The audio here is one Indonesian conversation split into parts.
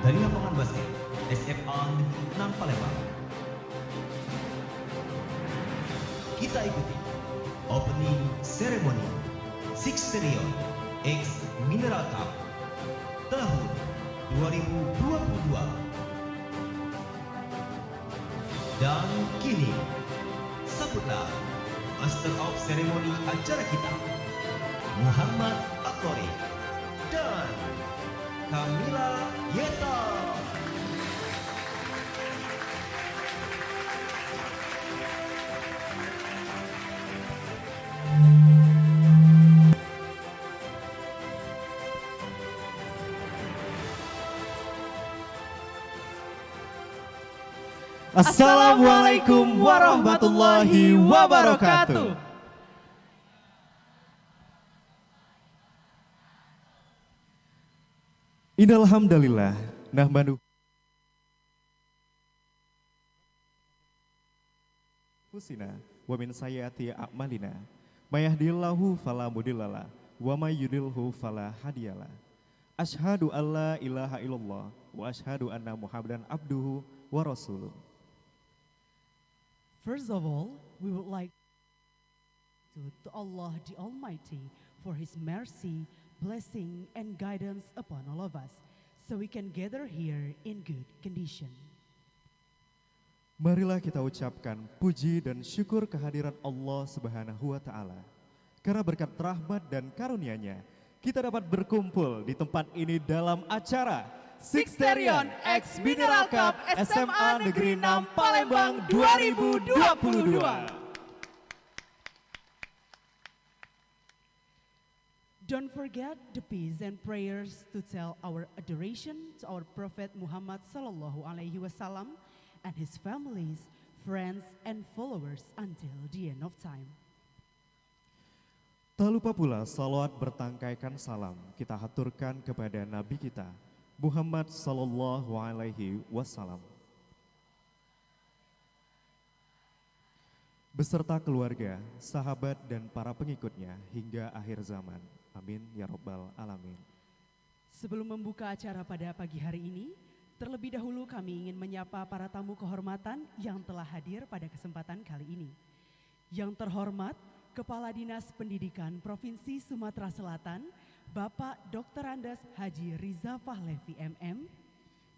dari lapangan basket SMA Negeri 6 Palembang. Kita ikuti opening ceremony Sixterion X Mineral Cup tahun 2022. Dan kini, sambutlah Master of Ceremony acara kita, Muhammad Akori dan Kamila Yeta. Assalamualaikum warahmatullahi wabarakatuh. Innal hamdalillah nahmadu fusina wa min sayyiati a'malina may yahdihillahu fala mudhillalah wa may yudlilhu fala hadiyalah. Asyhadu alla ilaha illallah wa asyhadu anna Muhammadan abduhu wa rasuluh. First of all, we would like to Allah the Almighty for His mercy, blessing, and guidance upon all of us, so we can gather here in good condition. Marilah kita ucapkan puji dan syukur kehadiran Allah Subhanahu wa Ta'ala. Karena berkat rahmat dan karunia-Nya, kita dapat berkumpul di tempat ini dalam acara Sixterion X Mineral Cup SMA Negeri 6 Palembang 2022. Don't forget the peace and prayers to tell our adoration to our Prophet Muhammad Sallallahu Alaihi Wasallam and his families, friends, and followers until the end of time. Tak lupa pula salawat bertangkaikan salam kita haturkan kepada Nabi kita Muhammad Sallallahu Alaihi Wasallam beserta keluarga, sahabat, dan para pengikutnya hingga akhir zaman. Amin ya Rabbal Alamin. Sebelum membuka acara pada pagi hari ini, terlebih dahulu kami ingin menyapa para tamu kehormatan yang telah hadir pada kesempatan kali ini. Yang terhormat, Kepala Dinas Pendidikan Provinsi Sumatera Selatan, Bapak Dr. Andes Haji Riza Fahlevi MM.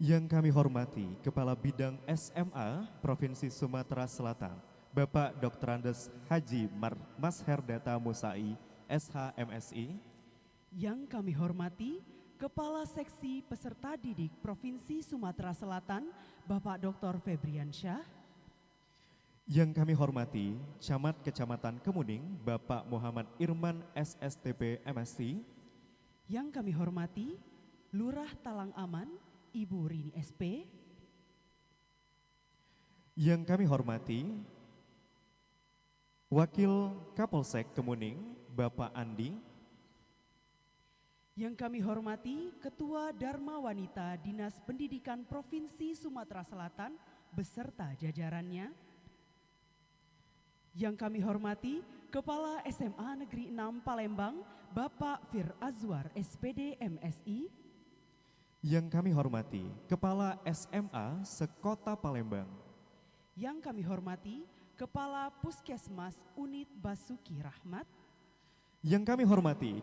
Yang kami hormati, Kepala Bidang SMA Provinsi Sumatera Selatan, Bapak Dr. Andes Haji Mas Herdata Musai, SH-MSI. Yang kami hormati, Kepala Seksi Peserta Didik Provinsi Sumatera Selatan, Bapak Dr. Febrian Syah. Yang kami hormati, Camat Kecamatan Kemuning, Bapak Muhammad Irman SSTP MSc. Yang kami hormati, Lurah Talang Aman, Ibu Rini SP. Yang kami hormati, Wakil Kapolsek Kemuning, Bapak Andi. Yang kami hormati, Ketua Dharma Wanita Dinas Pendidikan Provinsi Sumatera Selatan beserta jajarannya. Yang kami hormati, Kepala SMA Negeri 6 Palembang, Bapak Fir Azwar SPD MSI. Yang kami hormati, Kepala SMA Sekota Palembang. Yang kami hormati, Kepala Puskesmas Unit Basuki Rahmat. Yang kami hormati,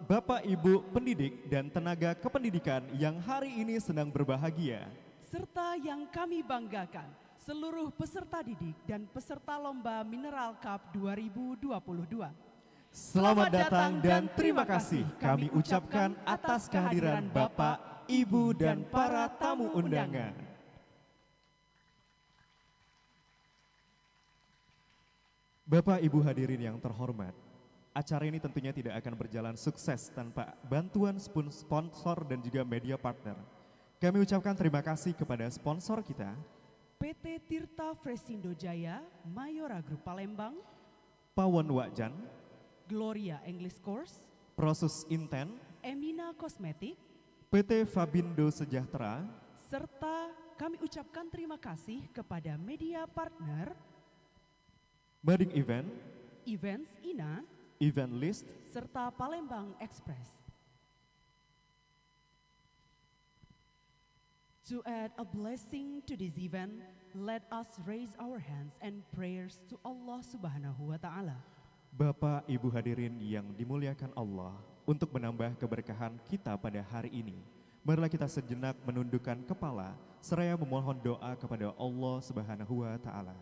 Bapak Ibu pendidik dan tenaga kependidikan yang hari ini sedang berbahagia. Serta yang kami banggakan, seluruh peserta didik dan peserta Lomba Mineral Cup 2022. Selamat datang dan terima kasih kami ucapkan atas kehadiran Bapak, Ibu, dan para tamu undangan. Bapak Ibu hadirin yang terhormat, acara ini tentunya tidak akan berjalan sukses tanpa bantuan sponsor dan juga media partner. Kami ucapkan terima kasih kepada sponsor kita, PT Tirta Fresindo Jaya, Mayora Group Palembang, Pawon Wakjan, Gloria English Course, Prosus Inten, Emina Kosmetik, PT Fabindo Sejahtera, serta kami ucapkan terima kasih kepada media partner, Mading Event, Events Ina, Event List, serta serta Palembang Express. To add a blessing to this event, let us raise our hands and prayers to Allah Subhanahu wa Ta'ala. Bapak Ibu hadirin yang dimuliakan Allah, untuk menambah keberkahan kita pada hari ini, marilah kita sejenak menundukkan kepala seraya memohon doa kepada Allah Subhanahu wa Ta'ala.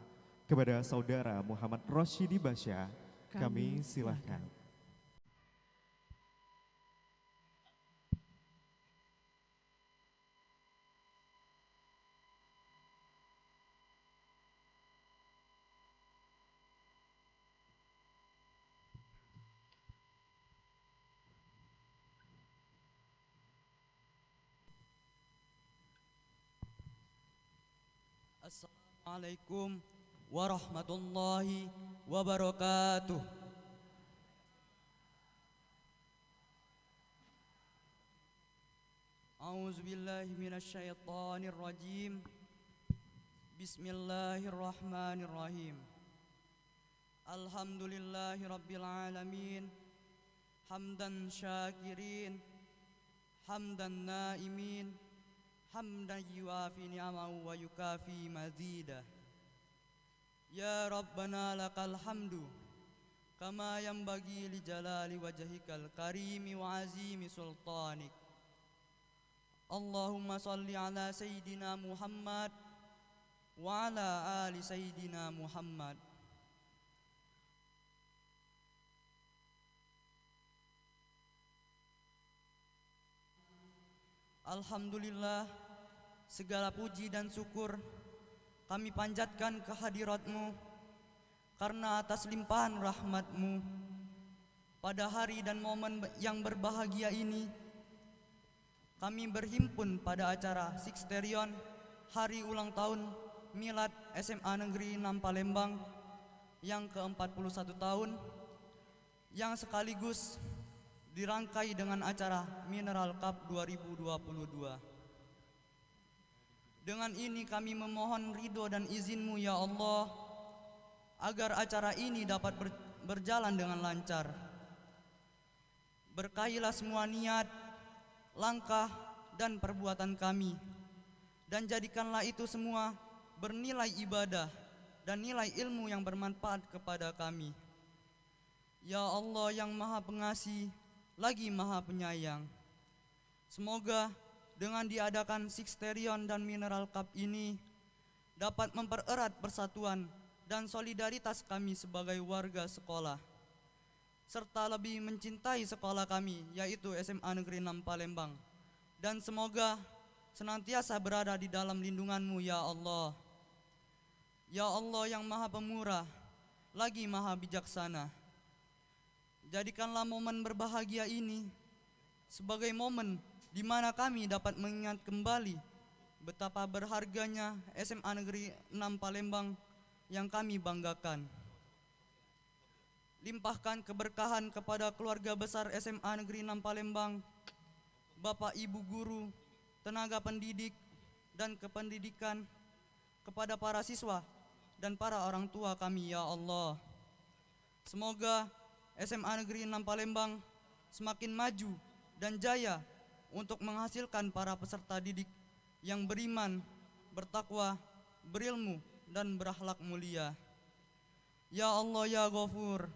Kepada saudara Muhammad Rosyidi Basya, kami silahkan. Assalamualaikum warahmatullahi wabarakatuh. A'udzu billahi minasy syaithanir rajim. Bismillahirrahmanirrahim. Alhamdulillahi rabbil alamin. Hamdan syakirin, hamdan naimin, hamdan yuafi ni'amahu wa yukafi mazida. Ya Rabbana lakal hamdu kama yanbaghi li jalali wajhikal karimi wa azimi sultanik. Allahumma salli ala Sayyidina Muhammad wa ala ali Sayyidina Muhammad. Alhamdulillah, segala puji dan syukur kami panjatkan kehadirat-Mu karena atas limpahan rahmat-Mu pada hari dan momen yang berbahagia ini. Kami berhimpun pada acara Sixterion Hari Ulang Tahun Milad SMA Negeri 6 Palembang yang ke-41 tahun, yang sekaligus dirangkai dengan acara Mineral Cup 2022. Dengan ini kami memohon ridho dan izin-Mu ya Allah, agar acara ini dapat berjalan dengan lancar. Berkahilah semua niat, langkah, dan perbuatan kami, dan jadikanlah itu semua bernilai ibadah dan nilai ilmu yang bermanfaat kepada kami. Ya Allah yang Maha Pengasih lagi Maha Penyayang, semoga dengan diadakan Sixterion dan Mineral Cup ini dapat mempererat persatuan dan solidaritas kami sebagai warga sekolah, serta lebih mencintai sekolah kami, yaitu SMA Negeri 6 Palembang, dan semoga senantiasa berada di dalam lindungan-Mu ya Allah. Ya Allah yang Maha Pemurah lagi Maha Bijaksana, jadikanlah momen berbahagia ini sebagai momen di mana kami dapat mengingat kembali betapa berharganya SMA Negeri 6 Palembang yang kami banggakan. Limpahkan keberkahan kepada keluarga besar SMA Negeri 6 Palembang, Bapak Ibu guru, tenaga pendidik, dan kependidikan, kepada para siswa dan para orang tua kami ya Allah. Semoga SMA Negeri 6 Palembang semakin maju dan jaya untuk menghasilkan para peserta didik yang beriman, bertakwa, berilmu, dan berakhlak mulia. Ya Allah ya Ghafur,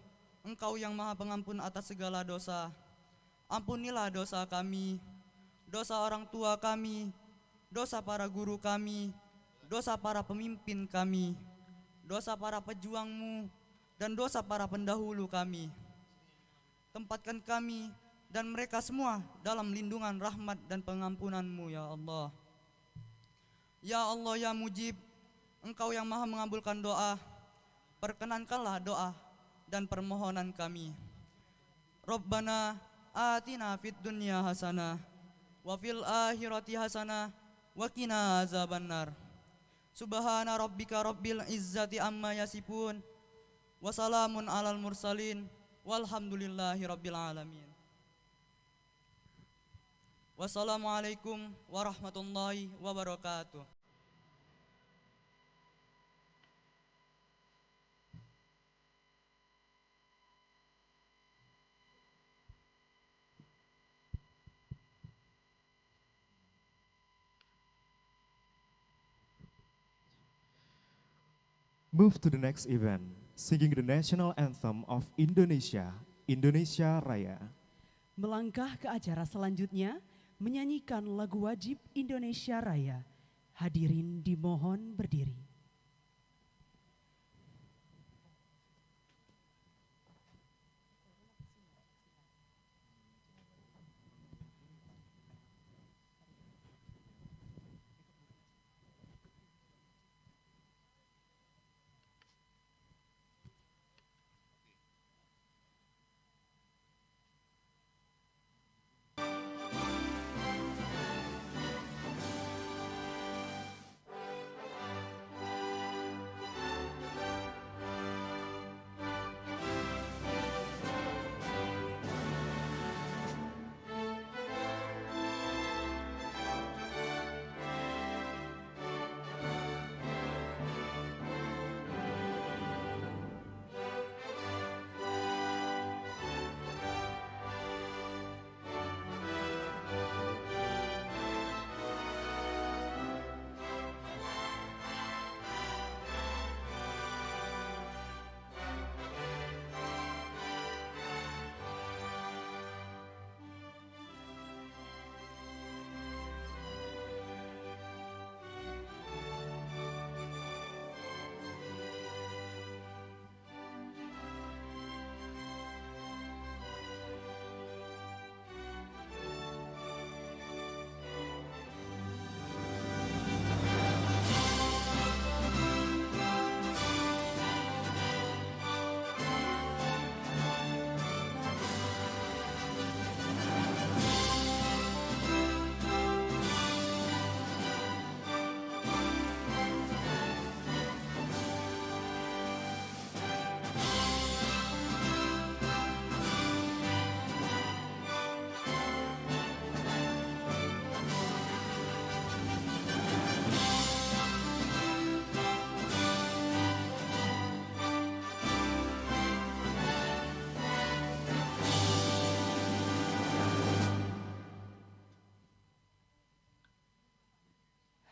Engkau yang Maha Pengampun atas segala dosa. Ampunilah dosa kami, dosa orang tua kami, dosa para guru kami, dosa para pemimpin kami, dosa para pejuang-Mu, dan dosa para pendahulu kami. Tempatkan kami dan mereka semua dalam lindungan rahmat dan pengampunan-Mu ya Allah. Ya Allah ya Mujib, Engkau yang Maha mengabulkan doa, perkenankanlah doa dan permohonan kami. Rabbana atina fid dunya hasanah wa fil akhirati hasanah wa qina azabannar. Subhana rabbika rabbil izzati amma yasifun wa salamun alal mursalin walhamdulillahi rabbil alamin. Wassalamualaikum warahmatullahi wabarakatuh. Move to the next event, singing the national anthem of Indonesia, Indonesia Raya. Melangkah ke acara selanjutnya, menyanyikan lagu wajib Indonesia Raya. Hadirin dimohon berdiri.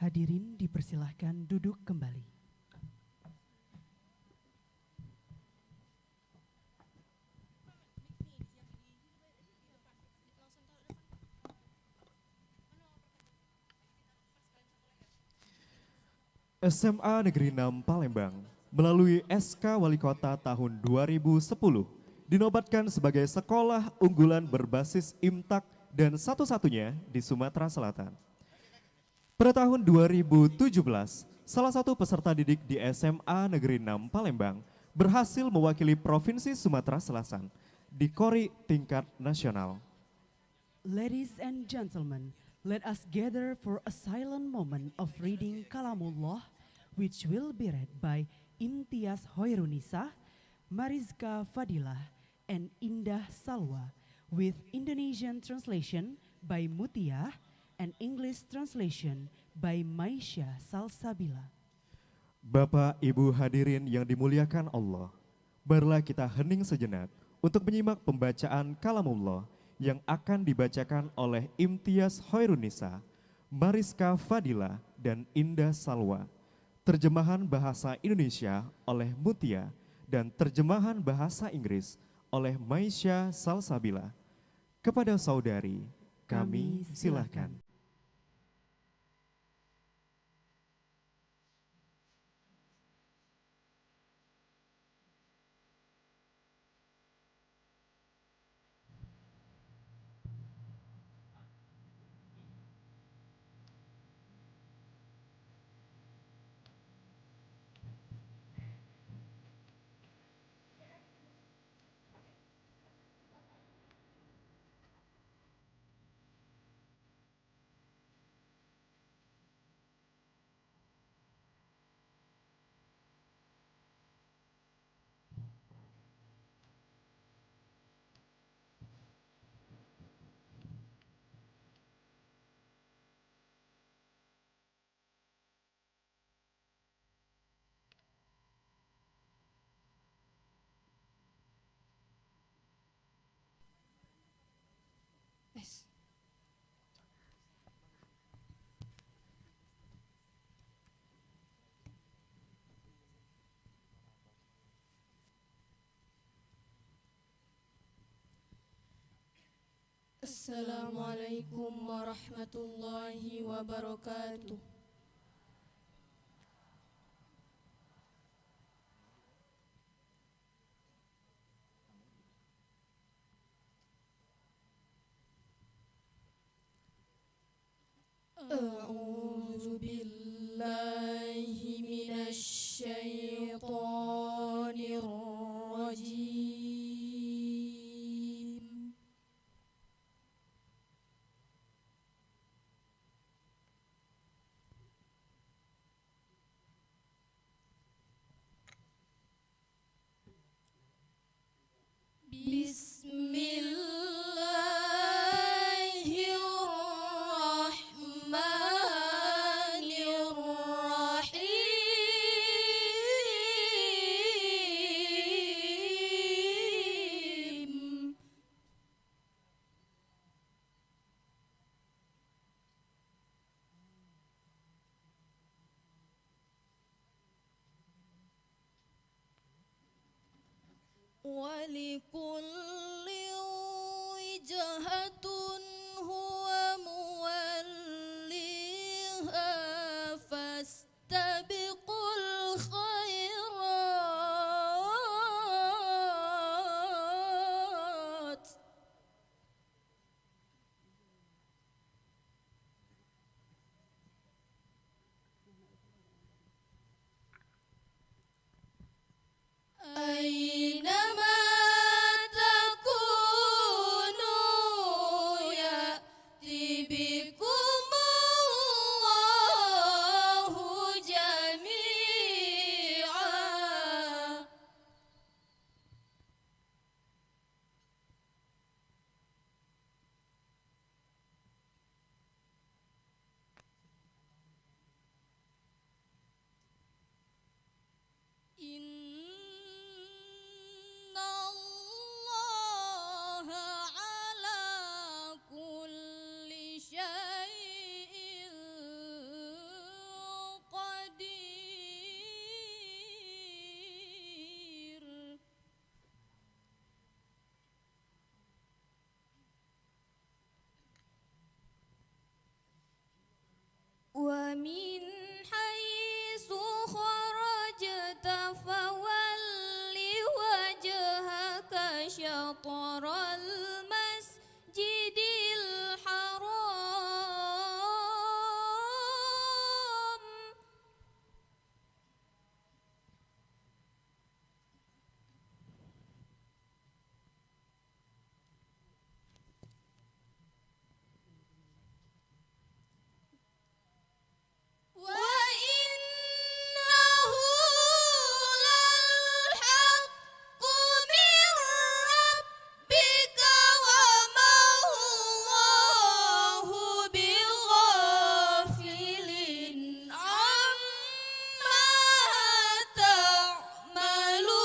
Hadirin dipersilahkan duduk kembali. SMA Negeri 6 Palembang melalui SK Wali Kota tahun 2010 dinobatkan sebagai sekolah unggulan berbasis IMTAK dan satu-satunya di Sumatera Selatan. Pada tahun 2017, salah satu peserta didik di SMA Negeri 6 Palembang berhasil mewakili Provinsi Sumatera Selatan di KORI tingkat nasional. Ladies and gentlemen, let us gather for a silent moment of reading Kalamullah, which will be read by Imtiaz Hoirunisa, Mariska Fadilah, and Indah Salwa, with Indonesian translation by Mutia and English translation by Maisha Salsabila. Bapak, Ibu hadirin yang dimuliakan Allah, marilah kita hening sejenak untuk menyimak pembacaan Kalamullah yang akan dibacakan oleh Imtiaz Hoirunisa, Mariska Fadilah, dan Indah Salwa. Terjemahan bahasa Indonesia oleh Mutia dan terjemahan bahasa Inggris oleh Maisha Salsabila. Kepada saudari, kami silahkan. Assalamualaikum warahmatullahi wabarakatuh. A'udzu billahi minasy syaithanir rajim. Bismillahirrahmanirrahim. ولكل وجهة هو موليها فاستبقوا الخيرات. أينما تكونوا يأتي بكم الله جميعا. Inna Allah ala kulli syai'in qadir. ومن حيث خرجت فول وجهك شطر المسجد الحرام. وإنه للحق من ربك وما الله بغافل عما تعملون.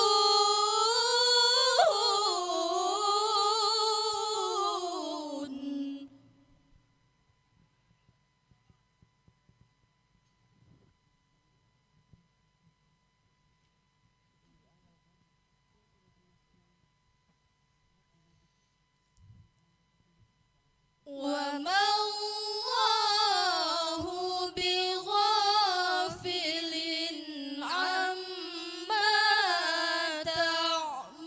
وما الله بغافل عما تعملون.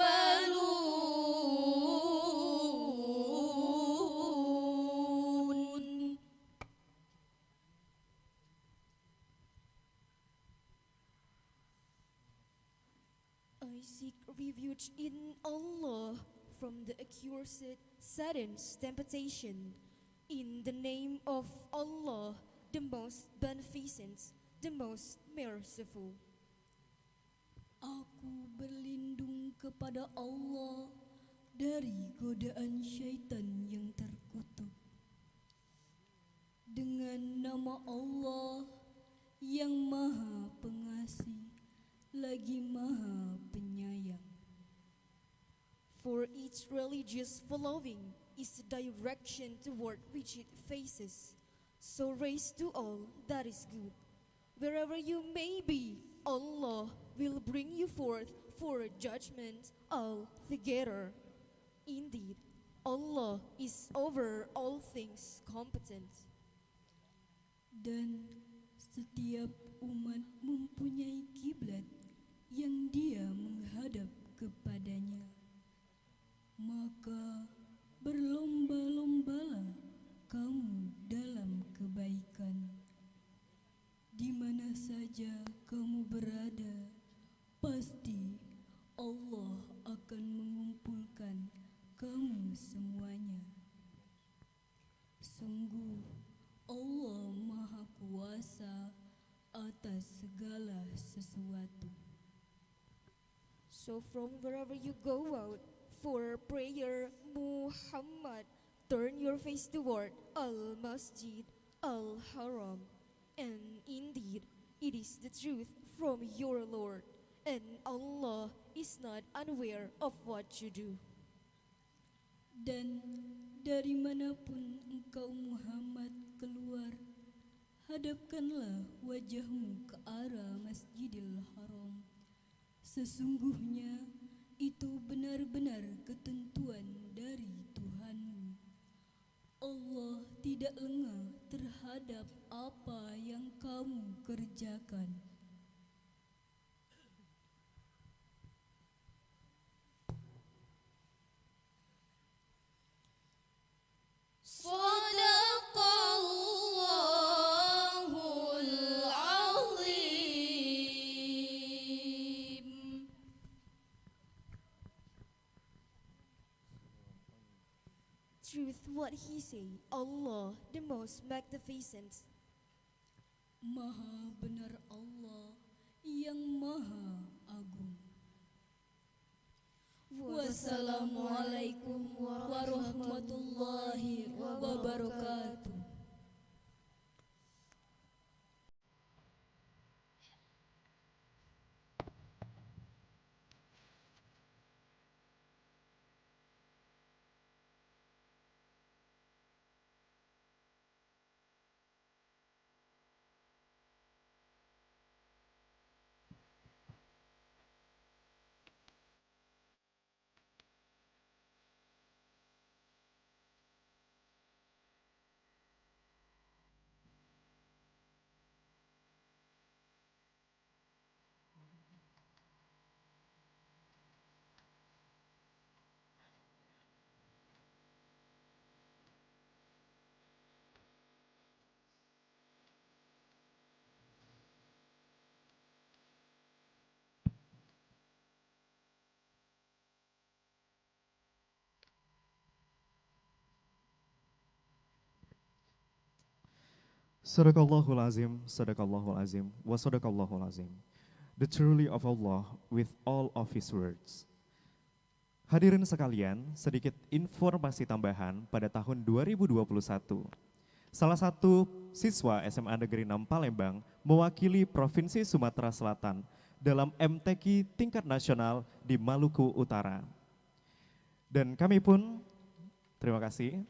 I seek refuge in Allah from the accursed Satan's temptation. In the name of Allah, the most beneficent, the most merciful. Aku berlindung kepada Allah dari godaan syaitan yang terkutuk. Dengan nama Allah yang Maha Pengasih lagi Maha Penyayang. For each religious following is the direction toward which it faces. So raise to all that is good. Wherever you may be, Allah will bring you forth for judgment altogether. Indeed, Allah is over all things competent. Dan setiap umat mempunyai kiblat yang dia menghadap kepadanya. Maka berlomba-lombalah kamu dalam kebaikan. Di mana saja kamu berada, pasti Allah akan mengumpulkan kamu semuanya. Sungguh Allah Maha Kuasa atas segala sesuatu. So from wherever you go out for prayer, Muhammad, turn your face toward Al-Masjid Al-Haram. And indeed, it is the truth from your Lord, and Allah is not unaware of what you do. Dan dari manapun engkau Muhammad keluar, hadapkanlah wajahmu ke arah Masjidil Haram. Sesungguhnya itu benar-benar ketentuan dari Tuhanmu. Allah tidak lengah terhadap apa yang kamu kerjakan. Sadaqallahul azim. Truth what he say, Allah the most magnificent. Maha benar Allah yang maha agung. Wassalamualaikum warahmatullahi wabarakatuh. Sadaqallahul azim, sadaqallahul azim, wa sadaqallahul azim. The truly of Allah with all of his words. Hadirin sekalian, sedikit informasi tambahan pada tahun 2021. Salah satu siswa SMA Negeri 6 Palembang mewakili Provinsi Sumatera Selatan dalam MTQ tingkat nasional di Maluku Utara. Dan kami pun, terima kasih.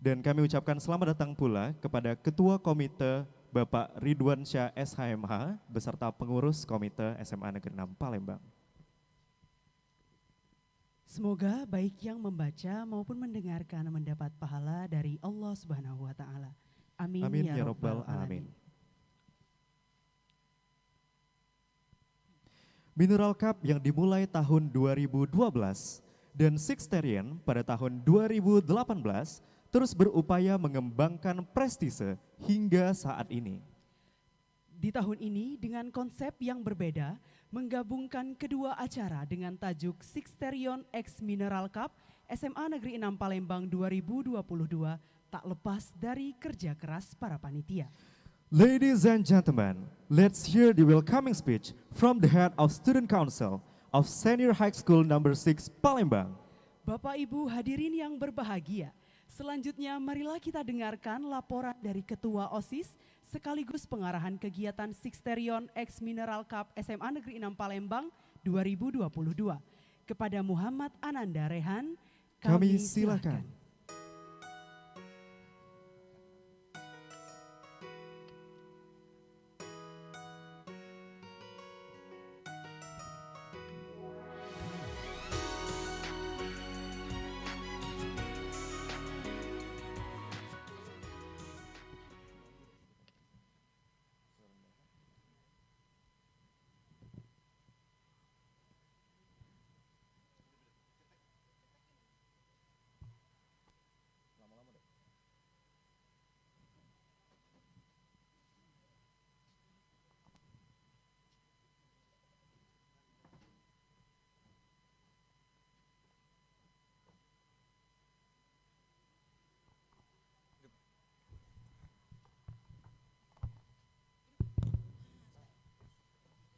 Dan kami ucapkan selamat datang pula kepada Ketua Komite Bapak Ridwan Syah SHMH beserta pengurus Komite SMA Negeri 6 Palembang. Semoga baik yang membaca maupun mendengarkan mendapat pahala dari Allah Subhanahu wa taala. Amin, Amin ya rabbal alamin. Mineral Cup yang dimulai tahun 2012 dan Sixterian pada tahun 2018 terus berupaya mengembangkan prestise hingga saat ini. Di tahun ini dengan konsep yang berbeda, menggabungkan kedua acara dengan tajuk Sixterion X Mineral Cup SMA Negeri 6 Palembang 2022 tak lepas dari kerja keras para panitia. Ladies and gentlemen, let's hear the welcoming speech from the head of Student Council of Senior High School number 6 Palembang. Bapak Ibu hadirin yang berbahagia, selanjutnya marilah kita dengarkan laporan dari Ketua OSIS sekaligus pengarahan kegiatan Sixterion X Mineral Cup SMA Negeri 6 Palembang 2022. Kepada Muhammad Ananda Rehan, kami silakan.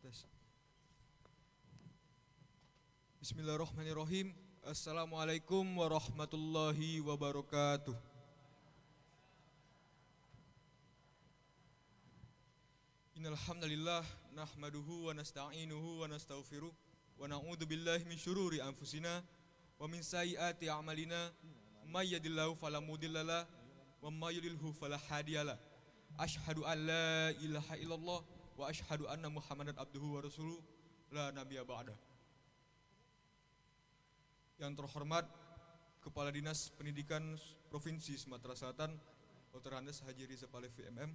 Tes. Bismillahirrahmanirrahim. Assalamualaikum warahmatullahi wabarakatuh. Innal hamdalillah nahmaduhu wa nasta'inuhu wa nastaghfiruh wa na'udzu billahi min syururi anfusina wa min sayyiati a'malina may yahdihillahu fala mudhillalah wa may yudlilhu fala hadiyalah. Asyhadu an la ilaha illallah wa asyhadu anna Muhammadan abduhu wa rasuluh la nabiyya ba'da. Yang terhormat Kepala Dinas Pendidikan Provinsi Sumatera Selatan Dr. Andes Haji Riza Palevi MM.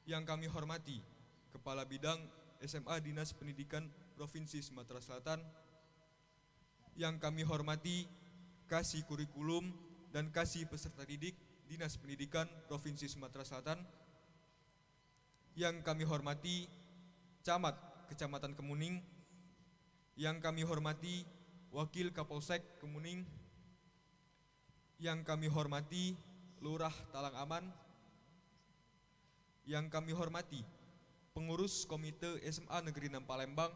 Yang kami hormati Kepala Bidang SMA Dinas Pendidikan Provinsi Sumatera Selatan. Yang kami hormati Kasih Kurikulum dan Kasih Peserta Didik Dinas Pendidikan Provinsi Sumatera Selatan. Yang kami hormati Camat Kecamatan Kemuning. Yang kami hormati Wakil Kapolsek Kemuning. Yang kami hormati Lurah Talang Aman. Yang kami hormati pengurus Komite SMA Negeri 6 Palembang.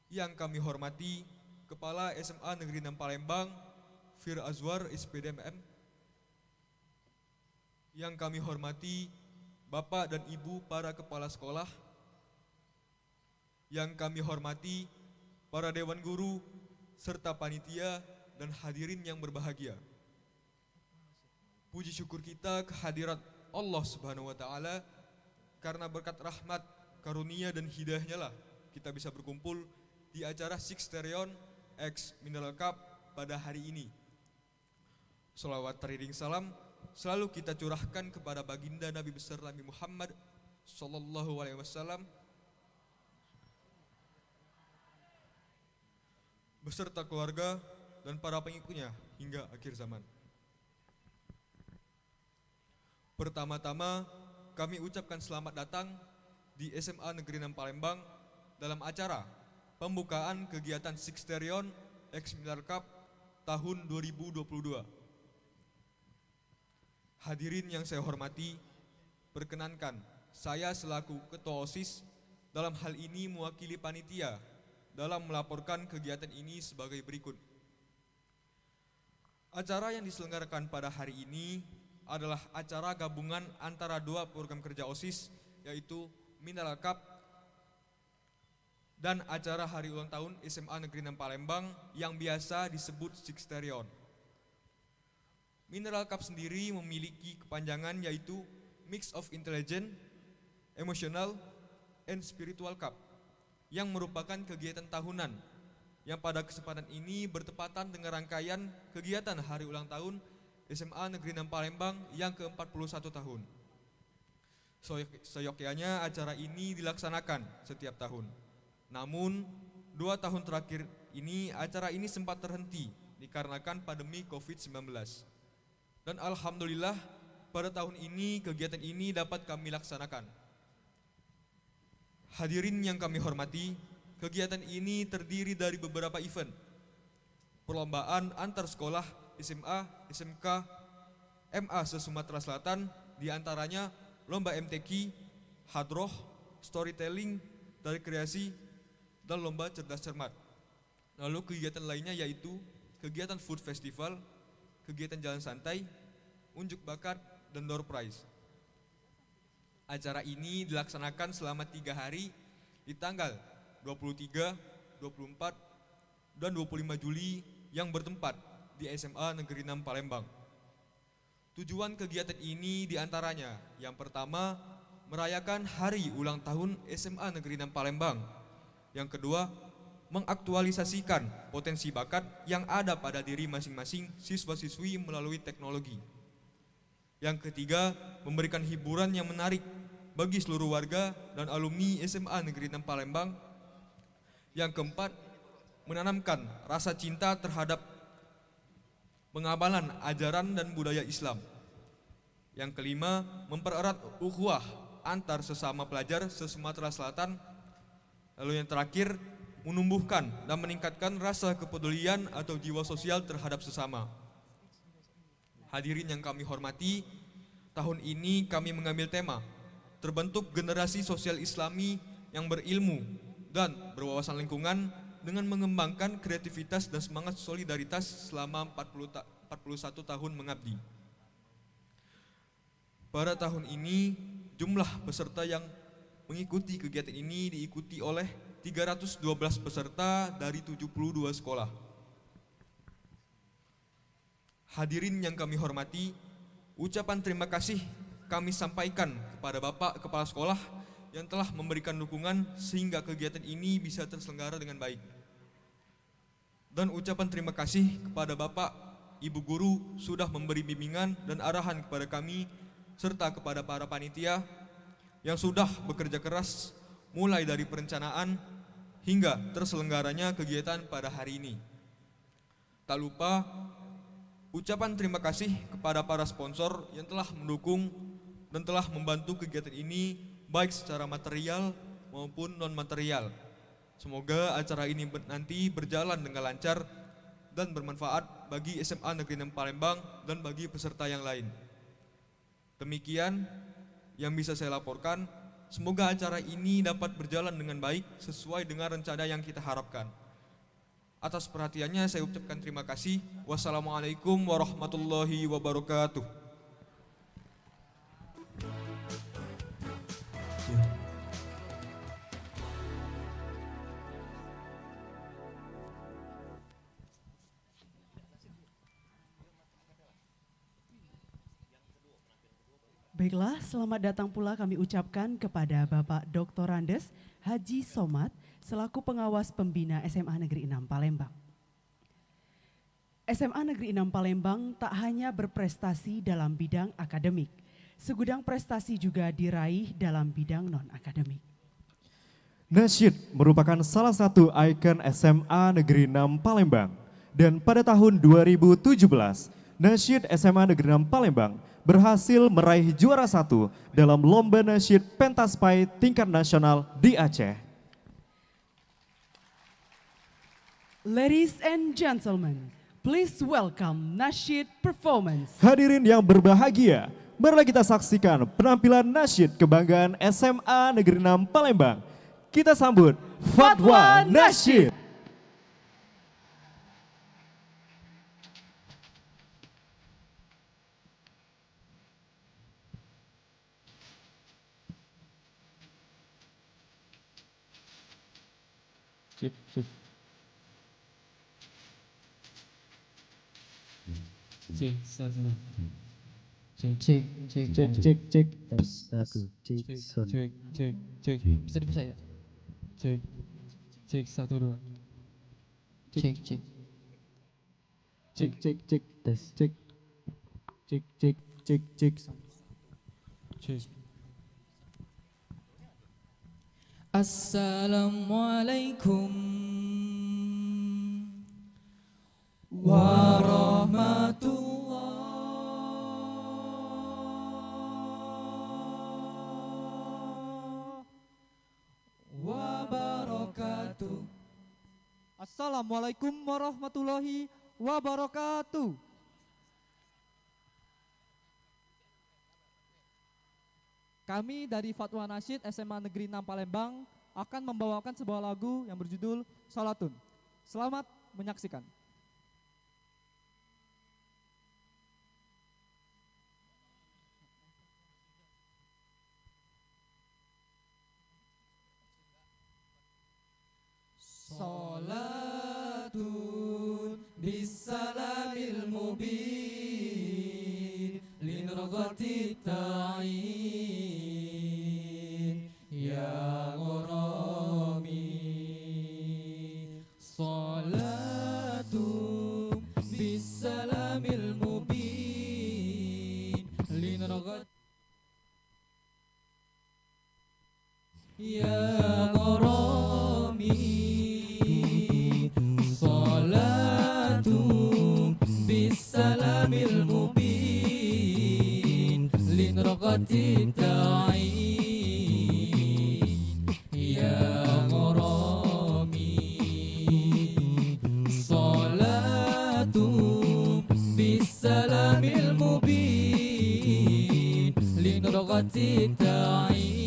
Yang kami hormati Kepala SMA Negeri 6 Palembang Fir Azwar SPDMM. Yang kami hormati Bapak dan Ibu para kepala sekolah. Yang kami hormati para dewan guru, serta panitia dan hadirin yang berbahagia. Puji syukur kita kehadirat Allah Subhanahu wa Ta'ala, karena berkat rahmat, karunia dan hidayahnya lah kita bisa berkumpul di acara Sixterion X Mineral Cup pada hari ini. Sholawat teriring salam selalu kita curahkan kepada baginda Nabi besar Nabi Muhammad Sallallahu Alaihi Wasallam beserta keluarga dan para pengikutnya hingga akhir zaman. Pertama-tama kami ucapkan selamat datang di SMA Negeri 6 Palembang dalam acara pembukaan kegiatan Sixterion X Mineral Cup tahun 2022. Hadirin yang saya hormati, perkenankan saya selaku Ketua OSIS dalam hal ini mewakili panitia dalam melaporkan kegiatan ini sebagai berikut. Acara yang diselenggarakan pada hari ini adalah acara gabungan antara dua program kerja OSIS, yaitu Mineral Cup dan acara hari ulang tahun SMA Negeri 6 Palembang yang biasa disebut Sixterion. Mineral Cup sendiri memiliki kepanjangan yaitu Mix of Intelligent, Emotional, and Spiritual Cup, yang merupakan kegiatan tahunan yang pada kesempatan ini bertepatan dengan rangkaian kegiatan hari ulang tahun SMA Negeri 6 Palembang yang ke-41 tahun. Seyogyanya acara ini dilaksanakan setiap tahun. Namun 2 tahun terakhir ini acara ini sempat terhenti dikarenakan pandemi COVID-19. Dan alhamdulillah pada tahun ini kegiatan ini dapat kami laksanakan. Hadirin yang kami hormati, kegiatan ini terdiri dari beberapa event. Perlombaan antar sekolah SMA, SMK, MA se-Sumatera Selatan, diantaranya lomba MTQ, hadroh, storytelling, dari kreasi, dan lomba cerdas cermat. Lalu kegiatan lainnya yaitu kegiatan food festival, kegiatan jalan santai, unjuk bakat, dan door prize. Acara ini dilaksanakan selama 3 hari di tanggal 23, 24, dan 25 Juli yang bertempat di SMA Negeri 6 Palembang. Tujuan kegiatan ini diantaranya yang pertama, merayakan hari ulang tahun SMA Negeri 6 Palembang. Yang kedua, mengaktualisasikan potensi bakat yang ada pada diri masing-masing siswa-siswi melalui teknologi. Yang ketiga, memberikan hiburan yang menarik bagi seluruh warga dan alumni SMA Negeri 6 Palembang. Yang keempat, menanamkan rasa cinta terhadap pengabalan ajaran dan budaya Islam. Yang kelima, mempererat ukhuwah antar sesama pelajar se-Sumatera Selatan. Lalu yang terakhir, menumbuhkan dan meningkatkan rasa kepedulian atau jiwa sosial terhadap sesama. Hadirin yang kami hormati, tahun ini kami mengambil tema terbentuk generasi sosial Islami yang berilmu dan berwawasan lingkungan dengan mengembangkan kreativitas dan semangat solidaritas selama 41 tahun mengabdi. Pada tahun ini, jumlah peserta yang mengikuti kegiatan ini diikuti oleh 312 peserta dari 72 sekolah. Hadirin yang kami hormati, ucapan terima kasih kami sampaikan kepada Bapak Kepala Sekolah yang telah memberikan dukungan sehingga kegiatan ini bisa terselenggara dengan baik. Dan ucapan terima kasih kepada Bapak, Ibu Guru sudah memberi bimbingan dan arahan kepada kami serta kepada para panitia yang sudah bekerja keras mulai dari perencanaan hingga terselenggaranya kegiatan pada hari ini. Tak lupa ucapan terima kasih kepada para sponsor yang telah mendukung dan telah membantu kegiatan ini baik secara material maupun non-material. Semoga acara ini nanti berjalan dengan lancar dan bermanfaat bagi SMA Negeri 6 Palembang dan bagi peserta yang lain. Demikian yang bisa saya laporkan. Semoga acara ini dapat berjalan dengan baik sesuai dengan rencana yang kita harapkan. Atas perhatiannya saya ucapkan terima kasih. Wassalamualaikum warahmatullahi wabarakatuh. Baiklah, selamat datang pula kami ucapkan kepada Bapak Dr. Andes Haji Somad selaku pengawas pembina SMA Negeri 6 Palembang. SMA Negeri 6 Palembang tak hanya berprestasi dalam bidang akademik, segudang prestasi juga diraih dalam bidang non-akademik. Nasyid merupakan salah satu ikon SMA Negeri 6 Palembang. Dan pada tahun 2017, Nasyid SMA Negeri 6 Palembang berhasil meraih juara 1 dalam lomba nasyid pentaspai tingkat nasional di Aceh. Ladies and gentlemen, please welcome Nasyid Performance. Hadirin yang berbahagia, marilah kita saksikan penampilan nasyid kebanggaan SMA Negeri 6 Palembang. Kita sambut Fatwa Nasyid. Cek, cek. Cek, satu. Cek, cek, cek, cek, cek, cek. Satu, cek, Cek, cek, cek. Bisa dipisah ya? Cek, cek, satu, dua. cek, cek, Cek, cek, cek. tes, Cek, cek, cek, cek, cek. Cek. Assalamualaikum warahmatullahi wabarakatuh. Assalamualaikum warahmatullahi wabarakatuh. Kami dari Fatwa Nasyid SMA Negeri 6 Palembang akan membawakan sebuah lagu yang berjudul Salatun. Selamat menyaksikan. Salatun bisalamil mubin linragati ta'in ya ghurami. Salatun bisalamil mubin linragati ya ghurami. Bisalamil mubin linraqati ta'in ya gharami. Salatu bisalamil mubin linraqati ta'in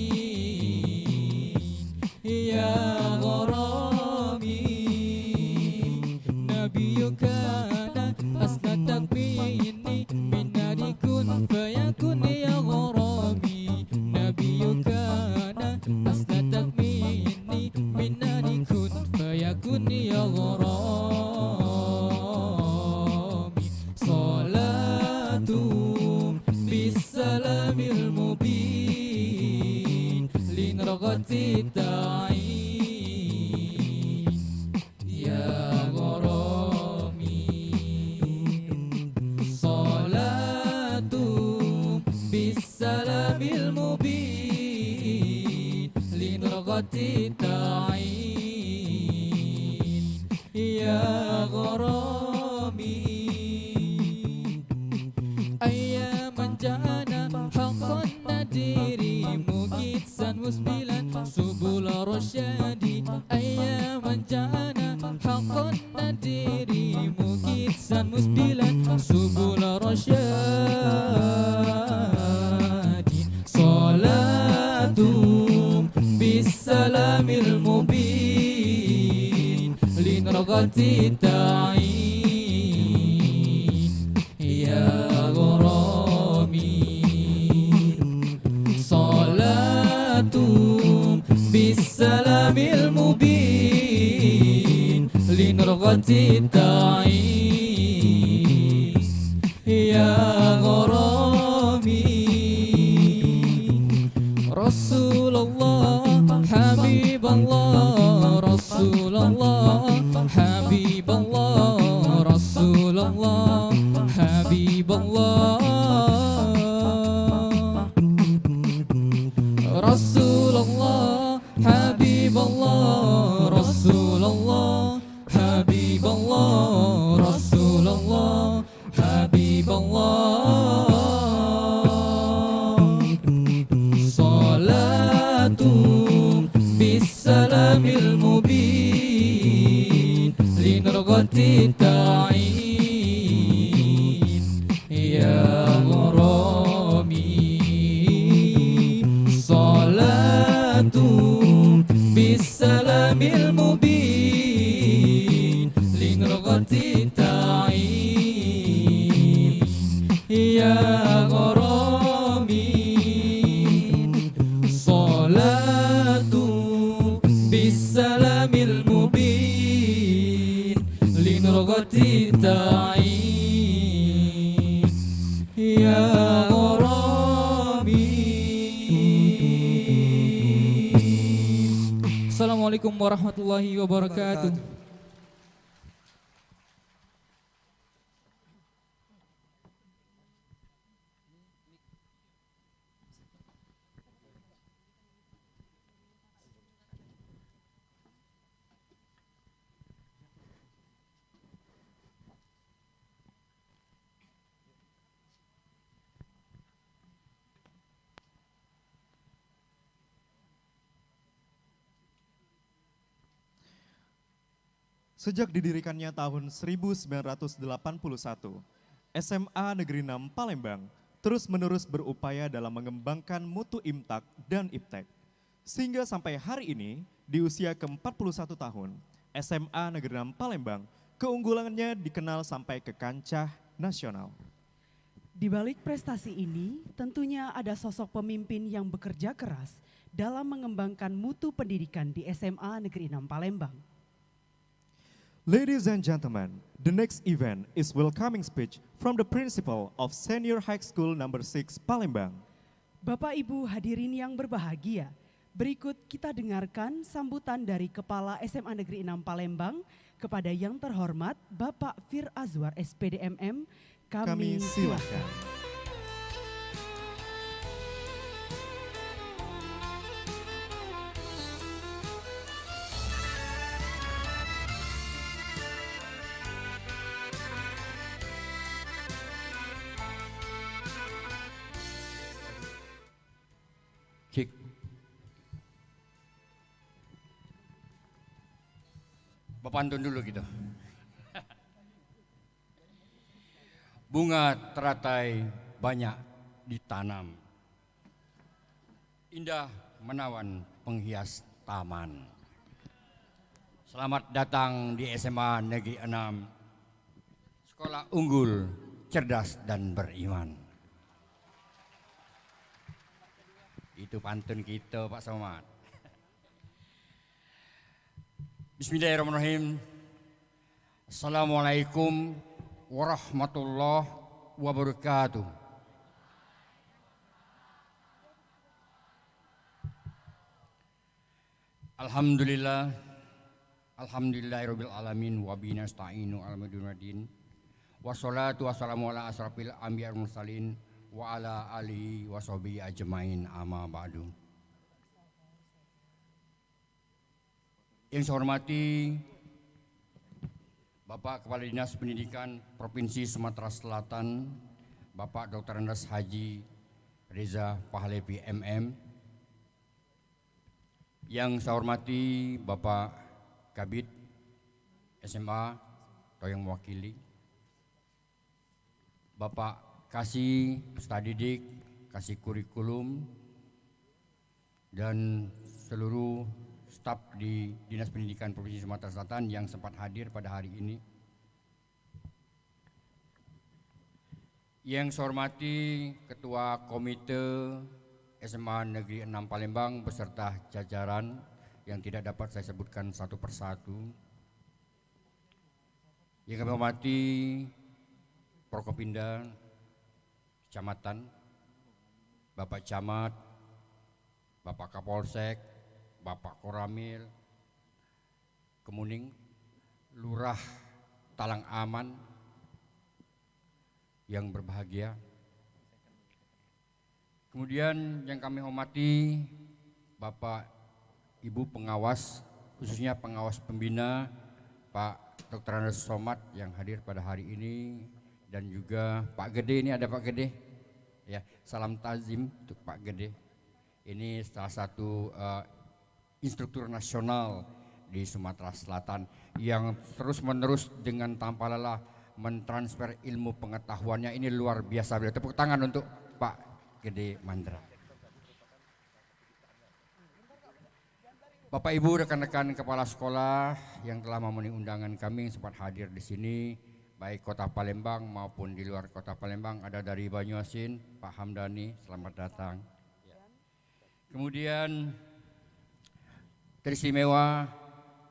takmini minari kun fayakun ya gharami nabiyukana asla takmini minari kun fayakun ya gharami salatu bisalamil mubin linragati ta'in ya gharami salatu bisalamil mubin linragati ta'in ya gharami ayyaman jana haqqan nadiri mukitsan musbilan subul rasyadi ayyaman jana haqqan nadiri mukitsan musbilan subul rasyadi salatu bisalamil mubin linragati ta'in ya gharami salatu bisalamil mubin linragati ta'in ya gharami Rasulullah Habiballah Rasulullah Habiballah Rasulullah Habiballah Rasulullah Habiballah Rasulullah Habiballah Rasulullah Habiballah salatu bisalamil mubin linragati ta'in ya gharami salatu bisalamil mubin linragati ta'in ya gharami salatu bisalamil mubin linragati ta'in ya gharami. Assalamualaikum warahmatullahi wabarakatuh. Sejak didirikannya tahun 1981, SMA Negeri 6 Palembang terus-menerus berupaya dalam mengembangkan mutu imtak dan iptek. Sehingga sampai hari ini, di usia ke-41 tahun, SMA Negeri 6 Palembang keunggulannya dikenal sampai ke kancah nasional. Di balik prestasi ini, tentunya ada sosok pemimpin yang bekerja keras dalam mengembangkan mutu pendidikan di SMA Negeri 6 Palembang. Ladies and gentlemen, the next event is welcoming speech from the principal of Senior High School Number 6 Palembang. Bapak Ibu hadirin yang berbahagia, berikut kita dengarkan sambutan dari Kepala SMA Negeri 6 Palembang kepada yang terhormat Bapak Fir Azwar SPD MM. Kami silakan. Cik. Pantun dulu gitu. Bunga teratai banyak ditanam. Indah menawan penghias taman. Selamat datang di SMA Negeri 6. sekolah unggul, cerdas dan beriman. Itu pantun kita Pak Somad. Bismillahirrahmanirrahim. Assalamualaikum warahmatullahi wabarakatuh. Alhamdulillah, alhamdulillahirabbil alamin wa bihi nasta'inu ala madinadin. Wassalatu wassalamu ala asrafil anbiya wal mursalin wa ala alihi wa sahbihi ajmain amma ba'du. Yang saya hormati Bapak Kepala Dinas Pendidikan Provinsi Sumatera Selatan, Bapak Dr. Andes Haji Reza Pahlevi MM. Yang saya hormati Bapak Kabid SMA atau yang mewakili, Bapak Kasih Peserta Didik, Kasih Kurikulum, dan seluruh staf di Dinas Pendidikan Provinsi Sumatera Selatan yang sempat hadir pada hari ini. Yang saya hormati Ketua Komite SMA Negeri 6 Palembang beserta jajaran yang tidak dapat saya sebutkan satu persatu. Yang kami hormati Prokopimda Kecamatan, Bapak Camat, Bapak Kapolsek, Bapak Koramil, Kemuning, Lurah Talang Aman yang berbahagia. Kemudian yang kami hormati Bapak Ibu pengawas, khususnya pengawas pembina Pak Dr. Andes Somad yang hadir pada hari ini, dan juga Pak Gede. Ini ada Pak Gede ya, salam tazim untuk Pak Gede. Ini salah satu instruktur nasional di Sumatera Selatan yang terus-menerus dengan tanpa lelah mentransfer ilmu pengetahuannya. Ini luar biasa. Tepuk tangan untuk Pak Gede Mandra. Bapak Ibu, rekan-rekan kepala sekolah yang telah memenuhi undangan kami yang sempat hadir di sini, baik Kota Palembang maupun di luar Kota Palembang, ada dari Banyuasin, Pak Hamdani, selamat datang. Kemudian teristimewa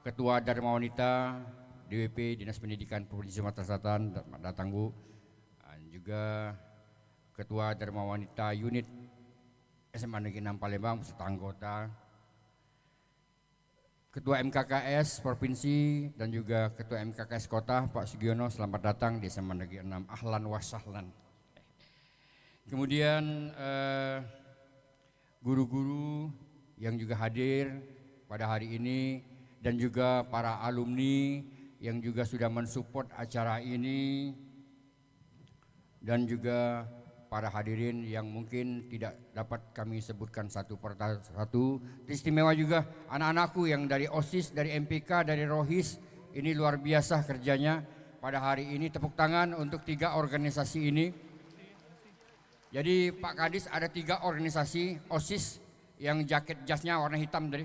Ketua Dharma Wanita DWP Dinas Pendidikan Provinsi Sumatera Selatan, datang Bu. Dan juga Ketua Dharma Wanita Unit SMA Negeri 6 Palembang beserta anggota, Ketua MKKS Provinsi dan juga Ketua MKKS Kota Pak Sugiono, selamat datang di SMA Negeri 6, ahlan wa sahlan. Kemudian guru-guru yang juga hadir pada hari ini, dan juga para alumni yang juga sudah mensupport acara ini, dan juga para hadirin yang mungkin tidak dapat kami sebutkan satu persatu. Istimewa juga anak-anakku yang dari OSIS, dari MPK, dari ROHIS, ini luar biasa kerjanya pada hari ini. Tepuk tangan untuk 3 organisasi ini. Jadi Pak Kadis, ada 3 organisasi OSIS yang jaket jasnya warna hitam tadi.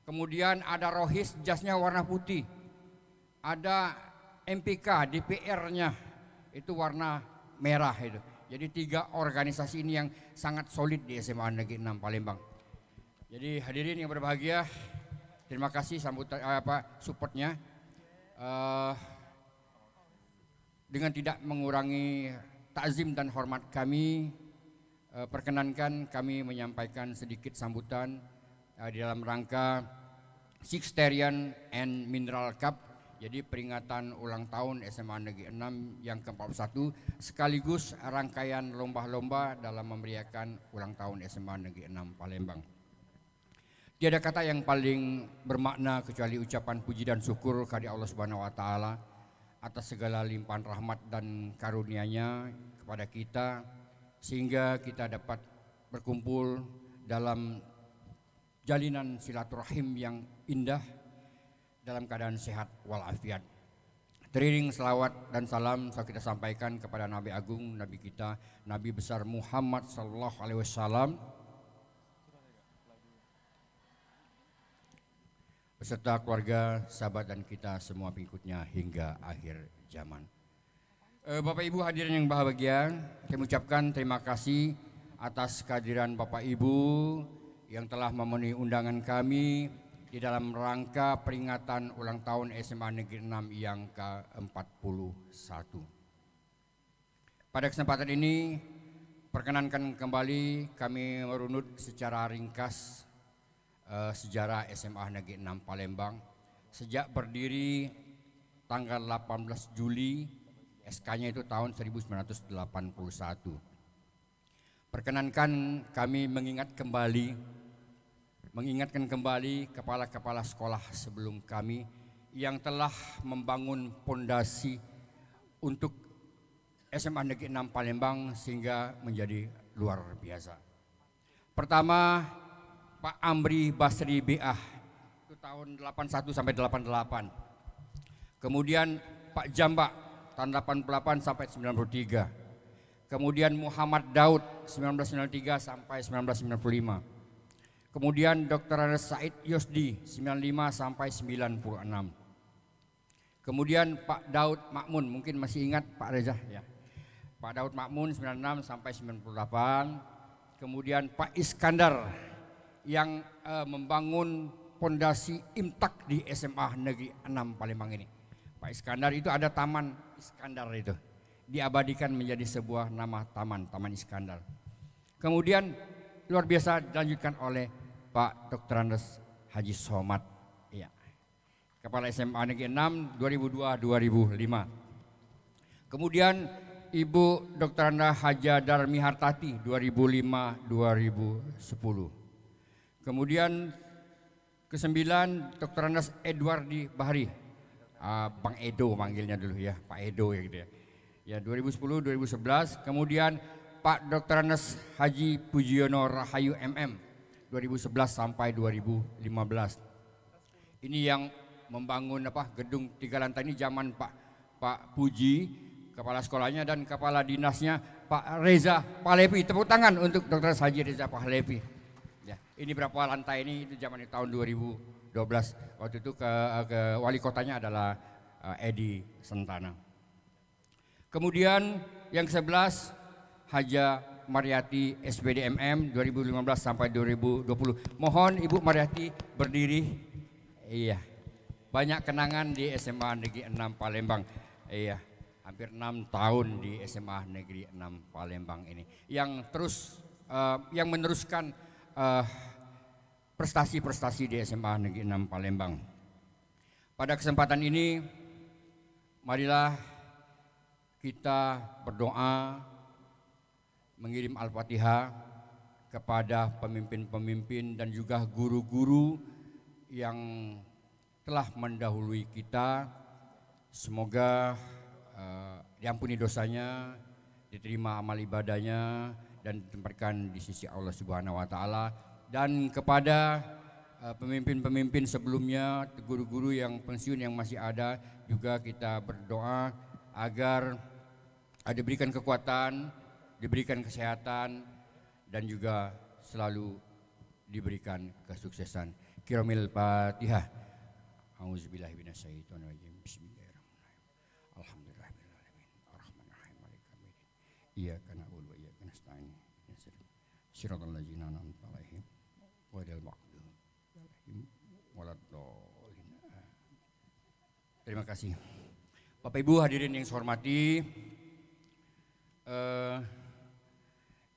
Kemudian ada ROHIS, jasnya warna putih. Ada MPK, DPR-nya itu warna merah itu. Jadi 3 organisasi ini yang sangat solid di SMA Negeri 6 Palembang. Jadi hadirin yang berbahagia, terima kasih sambutan supportnya. Dengan tidak mengurangi takzim dan hormat kami, perkenankan kami menyampaikan sedikit sambutan di dalam rangka Sixterian and Mineral Cup. Jadi peringatan ulang tahun SMA Negeri 6 yang ke-41 sekaligus rangkaian lomba-lomba dalam memeriahkan ulang tahun SMA Negeri 6 Palembang. Tiada kata yang paling bermakna kecuali ucapan puji dan syukur kepada Allah Subhanahu wa taala atas segala limpahan rahmat dan karunia-Nya kepada kita, sehingga kita dapat berkumpul dalam jalinan silaturahim yang indah dalam keadaan sehat walafiat. Teriring selawat dan salam kita sampaikan kepada Nabi Agung, Nabi kita, Nabi besar Muhammad sallallahu alaihi wasallam beserta keluarga, sahabat dan kita semua pengikutnya hingga akhir zaman. Bapak Ibu hadirin yang bahagia, kami ucapkan terima kasih atas kehadiran Bapak Ibu yang telah memenuhi undangan kami di dalam rangka peringatan ulang tahun SMA Negeri 6 yang ke-41. Pada kesempatan ini, perkenankan kembali kami merunut secara ringkas sejarah SMA Negeri 6 Palembang sejak berdiri tanggal 18 Juli, SK-nya itu tahun 1981. Perkenankan kami mengingatkan kembali kepala-kepala sekolah sebelum kami yang telah membangun pondasi untuk SMA Negeri 6 Palembang sehingga menjadi luar biasa. Pertama, Pak Amri Basri BA itu tahun 81 sampai 88. Kemudian Pak Jambak tahun 88 sampai 93. Kemudian Muhammad Daud 1993 sampai 1995. Kemudian Dr. Said Yosdi 95 sampai 96. Kemudian Pak Daud Makmun, mungkin masih ingat Pak Reza ya. Pak Daud Makmun 96 sampai 98. Kemudian Pak Iskandar yang membangun pondasi Imtak di SMA Negeri 6 Palembang ini. Pak Iskandar itu ada Taman Iskandar itu. Diabadikan menjadi sebuah nama taman, Taman Iskandar. Kemudian luar biasa dilanjutkan oleh Pak Dr. Andes Haji Somad, ya. Kepala SMA Negeri 6 2002-2005. Kemudian Ibu Dr. Anda Haja Darmi Hartati 2005-2010. Kemudian ke-9 Dr. Andes Edwardi Bahri, Bang Edo manggilnya dulu ya, Pak Edo ya gitu ya. Ya 2010-2011. Kemudian Pak Dr. Andes Haji Pujiono Rahayu MM 2011 sampai 2015. Ini yang membangun gedung 3 lantai ini zaman Pak Puji, kepala sekolahnya, dan kepala dinasnya Pak Reza Pahlevi. Tepuk tangan untuk Dr. Haji Reza Pahlevi. Ya, ini berapa lantai ini? Itu zaman tahun 2012. Waktu itu ke wali kotanya adalah Edi Sentana. Kemudian yang ke-11 Haja Mariati SPDMM 2015 sampai 2020. Mohon Ibu Mariati berdiri. Iya. Banyak kenangan di SMA Negeri 6 Palembang. Iya. Hampir 6 tahun di SMA Negeri 6 Palembang ini. Yang terus yang meneruskan prestasi-prestasi di SMA Negeri 6 Palembang. Pada kesempatan ini marilah kita berdoa mengirim Al-Fatihah kepada pemimpin-pemimpin dan juga guru-guru yang telah mendahului kita. Semoga diampuni dosanya, diterima amal ibadahnya, dan ditempatkan di sisi Allah Subhanahu wa Ta'ala. Dan kepada pemimpin-pemimpin sebelumnya, guru-guru yang pensiun yang masih ada, juga kita berdoa agar diberikan kekuatan, diberikan kesehatan, dan juga selalu diberikan kesuksesan. Kiromil Fatihah. Auzubillahi minasyaitonirrajim. Bismillahirrahmanirrahim. Alhamdulillahirabbil arrahmanirrahim maliki yaumiddin. Iyyaka na'budu wa iyyaka nasta'in. Shiratal ladzina an'amta 'alaihim ghairil maghdubi 'alaihim waladdallin. Terima kasih. Bapak Ibu hadirin yang saya hormati,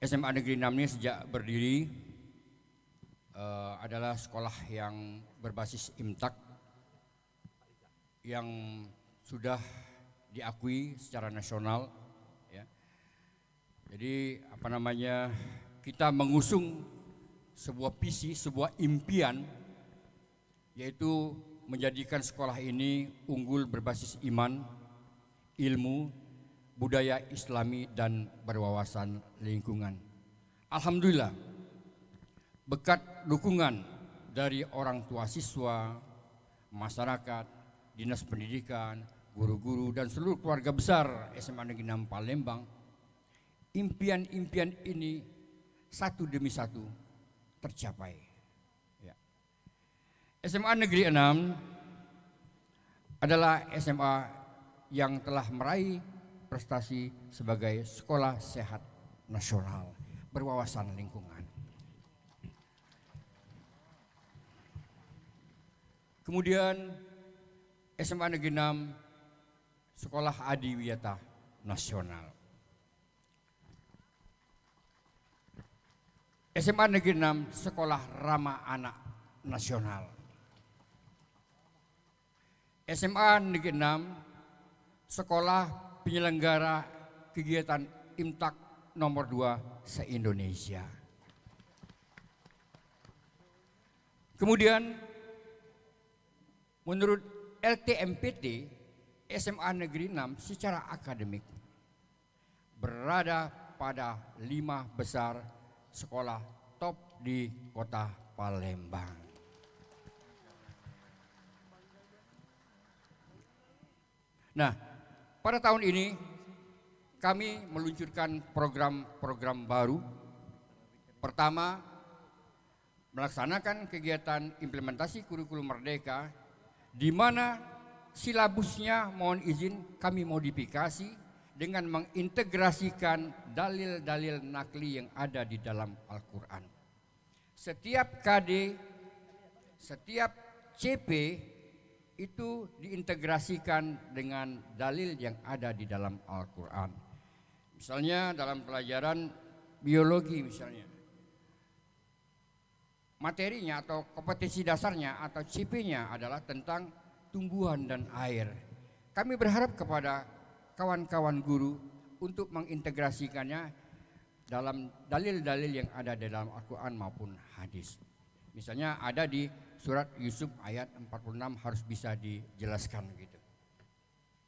SMA Negeri 6 ini sejak berdiri adalah sekolah yang berbasis Imtak yang sudah diakui secara nasional. Ya. Jadi kita mengusung sebuah visi, sebuah impian, yaitu menjadikan sekolah ini unggul berbasis iman, ilmu, budaya Islami, dan berwawasan lingkungan. Alhamdulillah, berkat dukungan dari orang tua siswa, masyarakat, dinas pendidikan, guru-guru, dan seluruh keluarga besar SMA Negeri 6 Palembang, impian-impian ini satu demi satu tercapai. SMA Negeri 6 adalah SMA yang telah meraih prestasi sebagai sekolah sehat nasional berwawasan lingkungan. Kemudian SMA Negeri 6 Sekolah Adiwiyata Nasional. SMA Negeri 6 Sekolah Ramah Anak Nasional. SMA Negeri 6 Sekolah Penyelenggara Kegiatan Imtak nomor 2 se-Indonesia. Kemudian menurut LTMPT, SMA Negeri 6 secara akademik berada pada 5 besar sekolah top di Kota Palembang. Nah, pada tahun ini kami meluncurkan program-program baru. Pertama, melaksanakan kegiatan implementasi kurikulum Merdeka, di mana silabusnya mohon izin kami modifikasi dengan mengintegrasikan dalil-dalil nakli yang ada di dalam Al-Quran. Setiap KD, setiap CP itu diintegrasikan dengan dalil yang ada di dalam Al-Quran. Misalnya dalam pelajaran biologi misalnya, materinya atau kompetensi dasarnya atau CP-nya adalah tentang tumbuhan dan air. Kami berharap kepada kawan-kawan guru untuk mengintegrasikannya dalam dalil-dalil yang ada di dalam Al-Quran maupun hadis. Misalnya ada di surat Yusuf ayat 46 harus bisa dijelaskan gitu.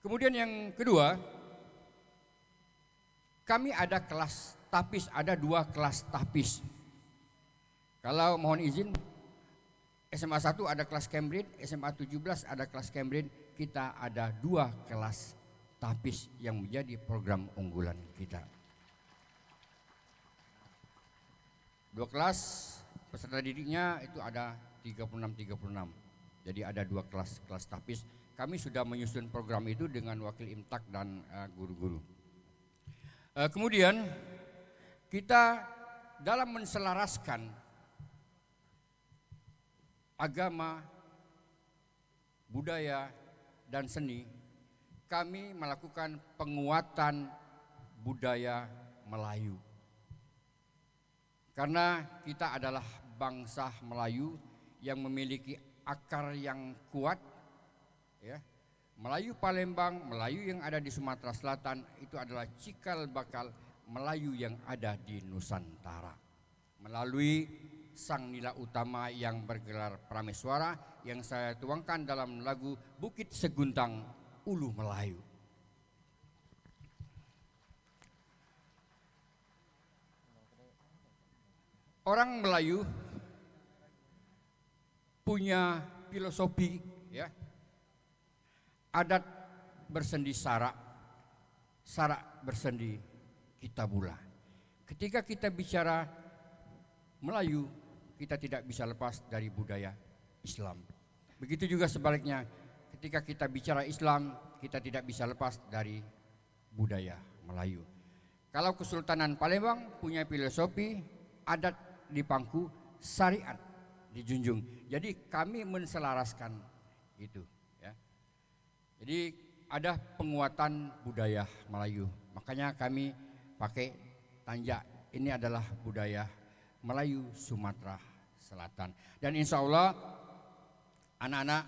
Kemudian yang kedua, kami ada kelas tapis, ada 2 kelas tapis. Kalau mohon izin, SMA 1 ada kelas Cambridge, SMA 17 ada kelas Cambridge, kita ada 2 kelas tapis yang menjadi program unggulan kita. 2 kelas peserta didiknya itu ada 36. Jadi ada 2 kelas tapis. Kami sudah menyusun program itu dengan wakil imtak dan guru-guru. Kemudian kita dalam menselaraskan agama, budaya, dan seni, kami melakukan penguatan budaya Melayu. Karena kita adalah bangsa Melayu yang memiliki akar yang kuat, ya. Melayu Palembang, Melayu yang ada di Sumatera Selatan itu adalah cikal bakal Melayu yang ada di Nusantara. Melalui sang nila utama yang bergelar Prameswara yang saya tuangkan dalam lagu Bukit Seguntang Ulu Melayu. Orang Melayu punya filosofi, ya. Adat bersendi sarak, sarak bersendi kitabula. Ketika kita bicara Melayu, kita tidak bisa lepas dari budaya Islam. Begitu juga sebaliknya, ketika kita bicara Islam, kita tidak bisa lepas dari budaya Melayu. Kalau Kesultanan Palembang punya filosofi adat dipangku, syariat dijunjung. Jadi kami menselaraskan itu, ya. Jadi ada penguatan budaya Melayu. Makanya kami pakai tanjak. Ini adalah budaya Melayu Sumatera Selatan. Dan insya Allah anak-anak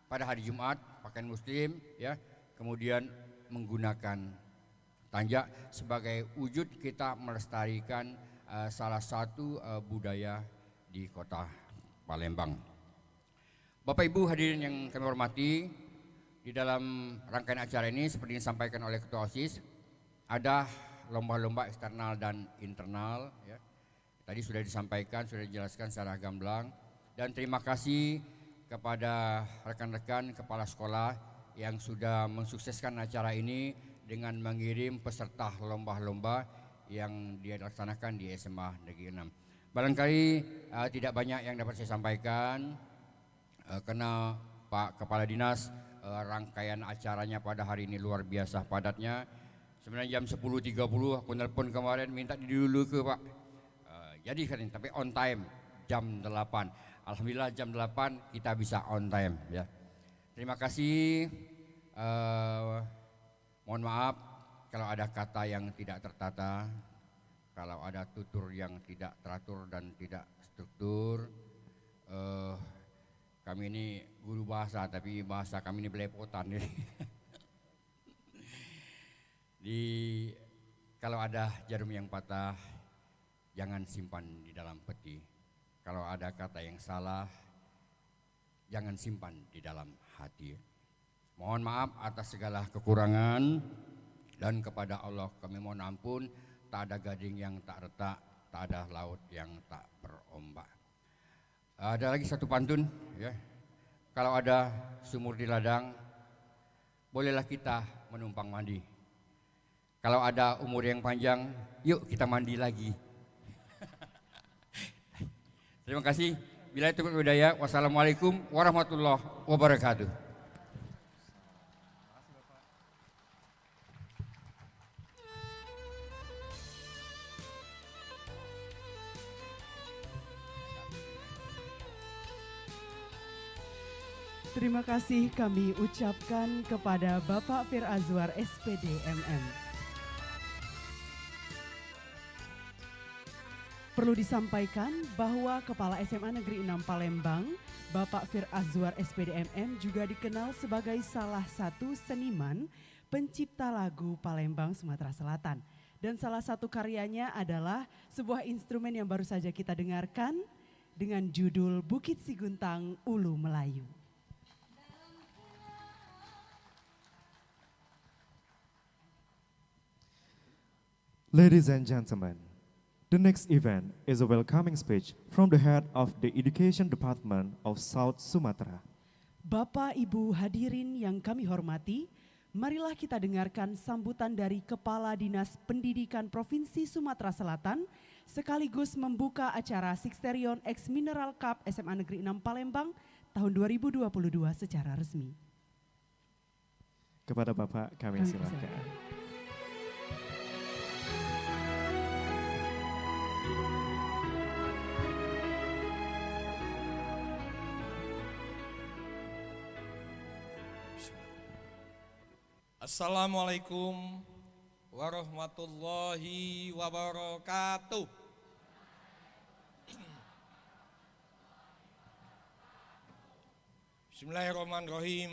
pada hari Jumat pakaian Muslim, ya, kemudian menggunakan tanjak sebagai wujud kita melestarikan salah satu budaya di Kota Palembang. Bapak Ibu hadirin yang kami hormati, di dalam rangkaian acara ini seperti yang disampaikan oleh Ketua OSIS, ada lomba-lomba eksternal dan internal, ya. Tadi sudah disampaikan, sudah dijelaskan secara gamblang, dan terima kasih kepada rekan-rekan kepala sekolah yang sudah mensukseskan acara ini dengan mengirim peserta lomba-lomba yang dilaksanakan di SMA Negeri 6. Barangkali tidak banyak yang dapat saya sampaikan karena Pak Kepala Dinas rangkaian acaranya pada hari ini luar biasa padatnya. Sebenarnya jam 10.30 aku nelpon kemarin minta dulu ke Pak. Jadi kan tapi on time jam 8. Alhamdulillah jam 8 kita bisa on time ya. Terima kasih. Mohon maaf kalau ada kata yang tidak tertata, kalau ada tutur yang tidak teratur dan tidak struktur. Kami ini guru bahasa tapi bahasa kami ini belepotan. Kalau ada jarum yang patah, jangan simpan di dalam peti. Kalau ada kata yang salah, jangan simpan di dalam hati. Mohon maaf atas segala kekurangan dan kepada Allah kami mohon ampun. Tak ada gading yang tak retak, tak ada laut yang tak berombak. Ada lagi satu pantun ya. Kalau ada sumur di ladang, bolehlah kita menumpang mandi. Kalau ada umur yang panjang, yuk kita mandi lagi. Terima kasih. Bila itu budaya. Wassalamualaikum warahmatullahi wabarakatuh. Terima kasih kami ucapkan kepada Bapak Fir Azwar SPD MM. Perlu disampaikan bahwa Kepala SMA Negeri 6 Palembang, Bapak Fir Azwar SPD MM juga dikenal sebagai salah satu seniman pencipta lagu Palembang, Sumatera Selatan. Dan salah satu karyanya adalah sebuah instrumen yang baru saja kita dengarkan dengan judul Bukit Siguntang Ulu Melayu. Ladies and gentlemen, the next event is a welcoming speech from the head of the Education Department of South Sumatra. Bapak Ibu hadirin yang kami hormati, marilah kita dengarkan sambutan dari Kepala Dinas Pendidikan Provinsi Sumatera Selatan sekaligus membuka acara Sixterion X Mineral Cup SMA Negeri 6 Palembang tahun 2022 secara resmi. Kepada Bapak kami silakan. Assalamualaikum warahmatullahi wabarakatuh. Bismillahirrahmanirrahim.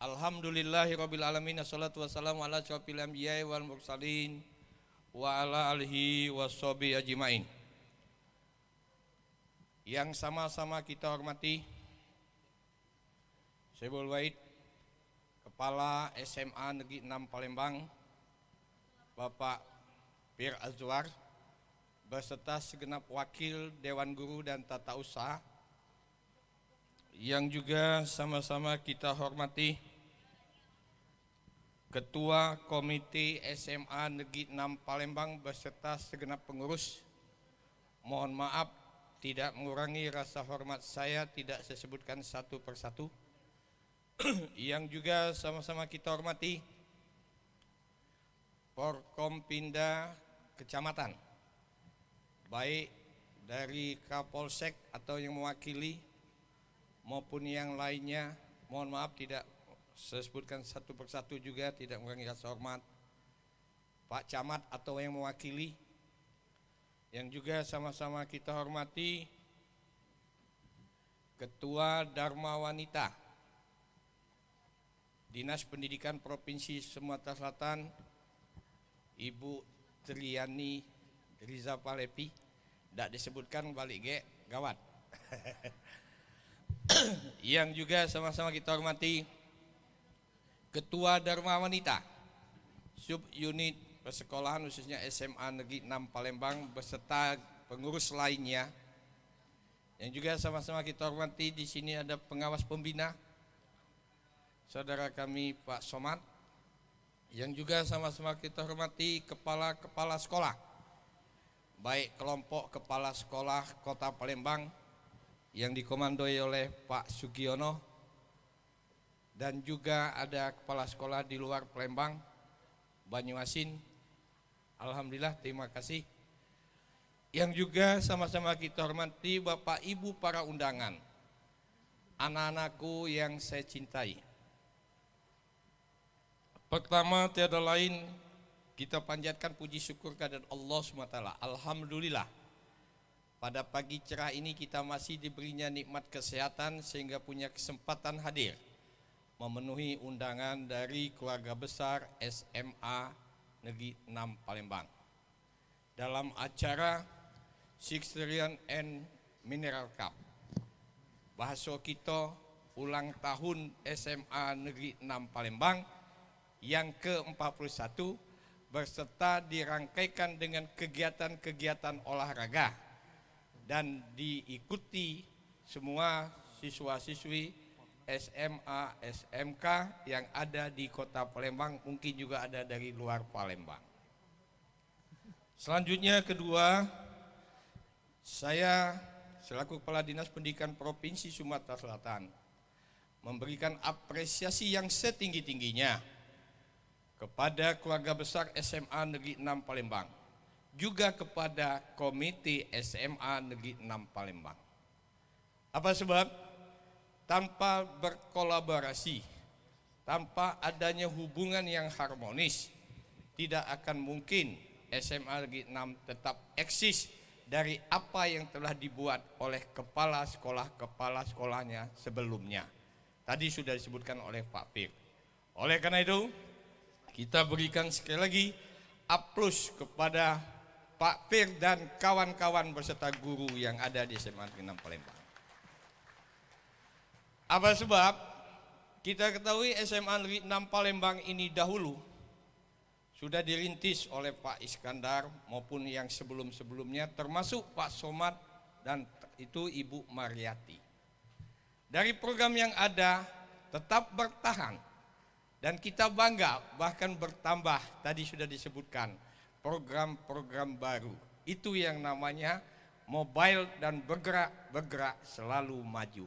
Alhamdulillahirabbil alamin. Assalatu wassalamu ala asyrofil anbiya'i wal mursalin wa ala alihi washabihi ajmain. Yang sama-sama kita hormati Syaikhul Wahid Kepala SMA Negeri 6 Palembang, Bapak Fir Azwar, beserta segenap wakil Dewan Guru dan Tata Usaha, yang juga sama-sama kita hormati Ketua Komite SMA Negeri 6 Palembang beserta segenap pengurus. Mohon maaf tidak mengurangi rasa hormat saya, tidak saya sebutkan satu persatu. Yang juga sama-sama kita hormati Porkompinda Kecamatan, baik dari Kapolsek atau yang mewakili maupun yang lainnya. Mohon maaf tidak saya sebutkan satu persatu, juga tidak mengurangi rasa hormat Pak Camat atau yang mewakili. Yang juga sama-sama kita hormati Ketua Dharma Wanita Dinas Pendidikan Provinsi Sumatera Selatan, Ibu Triani Riza Palepi. Tidak disebutkan balik ge, gawat. Yang juga sama-sama kita hormati Ketua Dharma Wanita Subunit Persekolahan khususnya SMA Negeri 6 Palembang beserta pengurus lainnya. Yang juga sama-sama kita hormati, di sini ada pengawas pembina saudara kami Pak Somad. Yang juga sama-sama kita hormati kepala-kepala sekolah, baik kelompok kepala sekolah Kota Palembang yang dikomandoi oleh Pak Sugiono, dan juga ada kepala sekolah di luar Palembang, Banyuasin. Alhamdulillah, terima kasih. Yang juga sama-sama kita hormati Bapak Ibu para undangan, anak-anakku yang saya cintai. Pertama tiada lain kita panjatkan puji syukur kepada Allah SWT. Alhamdulillah, pada pagi cerah ini kita masih diberinya nikmat kesehatan sehingga punya kesempatan hadir memenuhi undangan dari keluarga besar SMA Negeri 6 Palembang dalam acara Sixterian and Mineral Cup. Bahasa kita ulang tahun SMA Negeri 6 Palembang yang ke-41 berserta dirangkaikan dengan kegiatan-kegiatan olahraga dan diikuti semua siswa-siswi SMA, SMK yang ada di kota Palembang, mungkin juga ada dari luar Palembang. Selanjutnya kedua, saya selaku Kepala Dinas Pendidikan Provinsi Sumatera Selatan memberikan apresiasi yang setinggi-tingginya kepada keluarga besar SMA Negeri 6 Palembang, juga kepada Komite SMA Negeri 6 Palembang. Apa sebab? Tanpa berkolaborasi, tanpa adanya hubungan yang harmonis, tidak akan mungkin SMA Negeri 6 tetap eksis dari apa yang telah dibuat oleh kepala sekolahnya sebelumnya. Tadi sudah disebutkan oleh Pak Fir. Oleh karena itu, kita berikan sekali lagi aplaus kepada Pak Fir dan kawan-kawan beserta guru yang ada di SMA Negeri 6 Palembang. Apa sebab? Kita ketahui SMA Negeri 6 Palembang ini dahulu sudah dirintis oleh Pak Iskandar maupun yang sebelum-sebelumnya, termasuk Pak Somad dan itu Ibu Mariati. Dari program yang ada tetap bertahan dan kita bangga bahkan bertambah, tadi sudah disebutkan program-program baru. Itu yang namanya mobile dan bergerak selalu maju.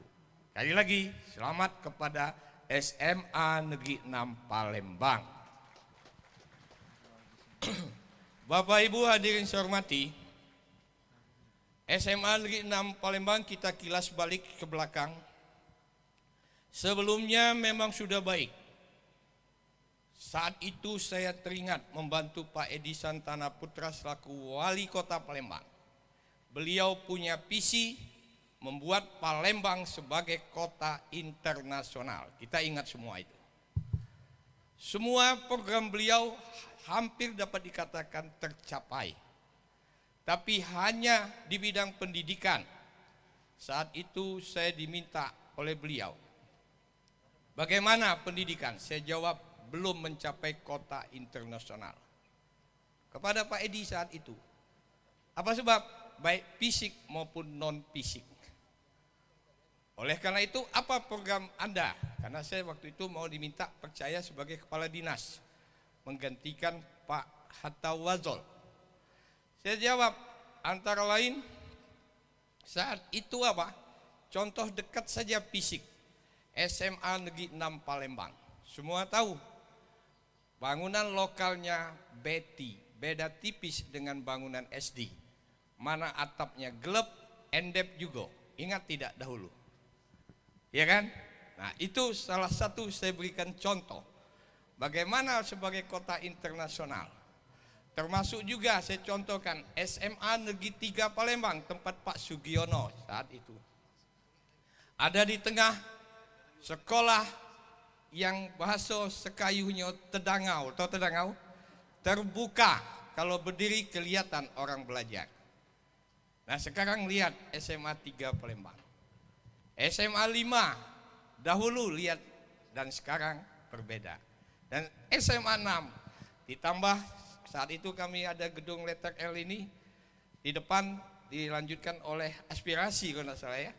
Sekali lagi selamat kepada SMA Negeri 6 Palembang. Bapak Ibu hadirin saya hormati, SMA Negeri 6 Palembang kita kilas balik ke belakang. Sebelumnya memang sudah baik. Saat itu saya teringat membantu Pak Edi Santana Putra selaku Wali Kota Palembang. Beliau punya visi membuat Palembang sebagai kota internasional. Kita ingat semua itu. Semua program beliau hampir dapat dikatakan tercapai. Tapi hanya di bidang pendidikan. Saat itu saya diminta oleh beliau, bagaimana pendidikan? Saya jawab, belum mencapai kota internasional. Kepada Pak Edi saat itu. Apa sebab? Baik fisik maupun non fisik. Oleh karena itu, apa program Anda? Karena saya waktu itu mau diminta percaya sebagai kepala dinas, menggantikan Pak Hatta Wazol. Saya jawab, antara lain, saat itu apa? Contoh dekat saja fisik, SMA Negeri 6 Palembang. Semua tahu, bangunan lokalnya beda tipis dengan bangunan SD. Mana atapnya gelap, endep juga. Ingat tidak dahulu? Ya kan? Nah itu salah satu saya berikan contoh. Bagaimana sebagai kota internasional. Termasuk juga saya contohkan SMA Negeri 3 Palembang, tempat Pak Sugiono saat itu. Ada di tengah sekolah yang bahasa sekayunya Tedangau, atau Tedangau, terbuka, kalau berdiri kelihatan orang belajar. Nah sekarang lihat SMA 3 Palembang. SMA 5 dahulu lihat dan sekarang berbeda. Dan SMA 6 ditambah saat itu kami ada gedung letter L ini, di depan dilanjutkan oleh aspirasi kalau tidak salah ya,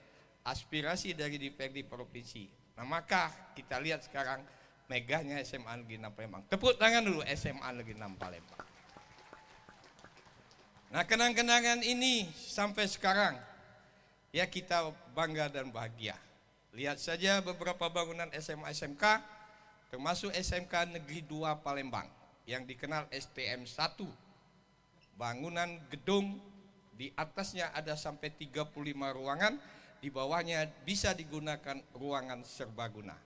aspirasi dari DPRD Provinsi. Nah maka kita lihat sekarang megahnya SMA Negeri 6 Palembang. Tepuk tangan dulu SMA Negeri 6 Palembang. Nah kenang-kenangan ini sampai sekarang ya kita bangga dan bahagia. Lihat saja beberapa bangunan SMA SMK, termasuk SMK Negeri 2 Palembang. yang dikenal STM 1. Bangunan gedung di atasnya ada sampai 35 ruangan, di bawahnya bisa digunakan ruangan serbaguna.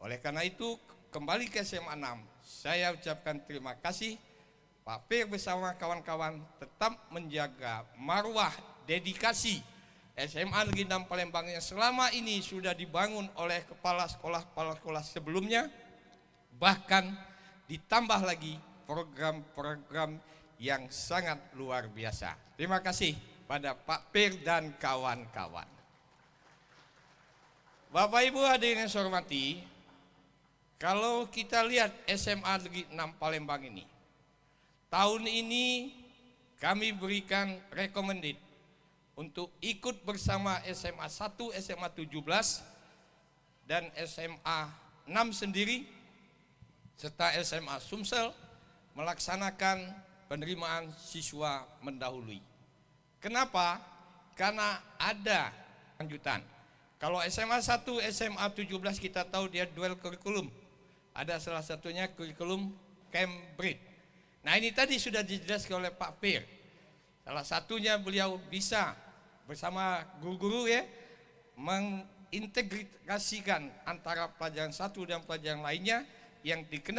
Oleh karena itu, kembali ke SMA 6, saya ucapkan terima kasih. Pak Pir bersama kawan-kawan tetap menjaga marwah dedikasi SMA Negeri 6 Palembang yang selama ini sudah dibangun oleh kepala sekolah sebelumnya, bahkan ditambah lagi program-program yang sangat luar biasa. Terima kasih pada Pak Pir dan kawan-kawan. Bapak Ibu hadirin yang saya hormati, kalau kita lihat SMA Negeri 6 Palembang ini, tahun ini kami berikan recommended untuk ikut bersama SMA 1, SMA 17, dan SMA 6 sendiri, serta SMA Sumsel melaksanakan penerimaan siswa mendahului. Kenapa? Karena ada lanjutan. Kalau SMA 1, SMA 17 kita tahu dia dual kurikulum. Ada salah satunya kurikulum Cambridge. Nah ini tadi sudah dijelaskan oleh Pak Pir. Salah satunya beliau bisa bersama guru-guru ya mengintegrasikan antara pelajaran satu dan pelajaran lainnya yang dikenal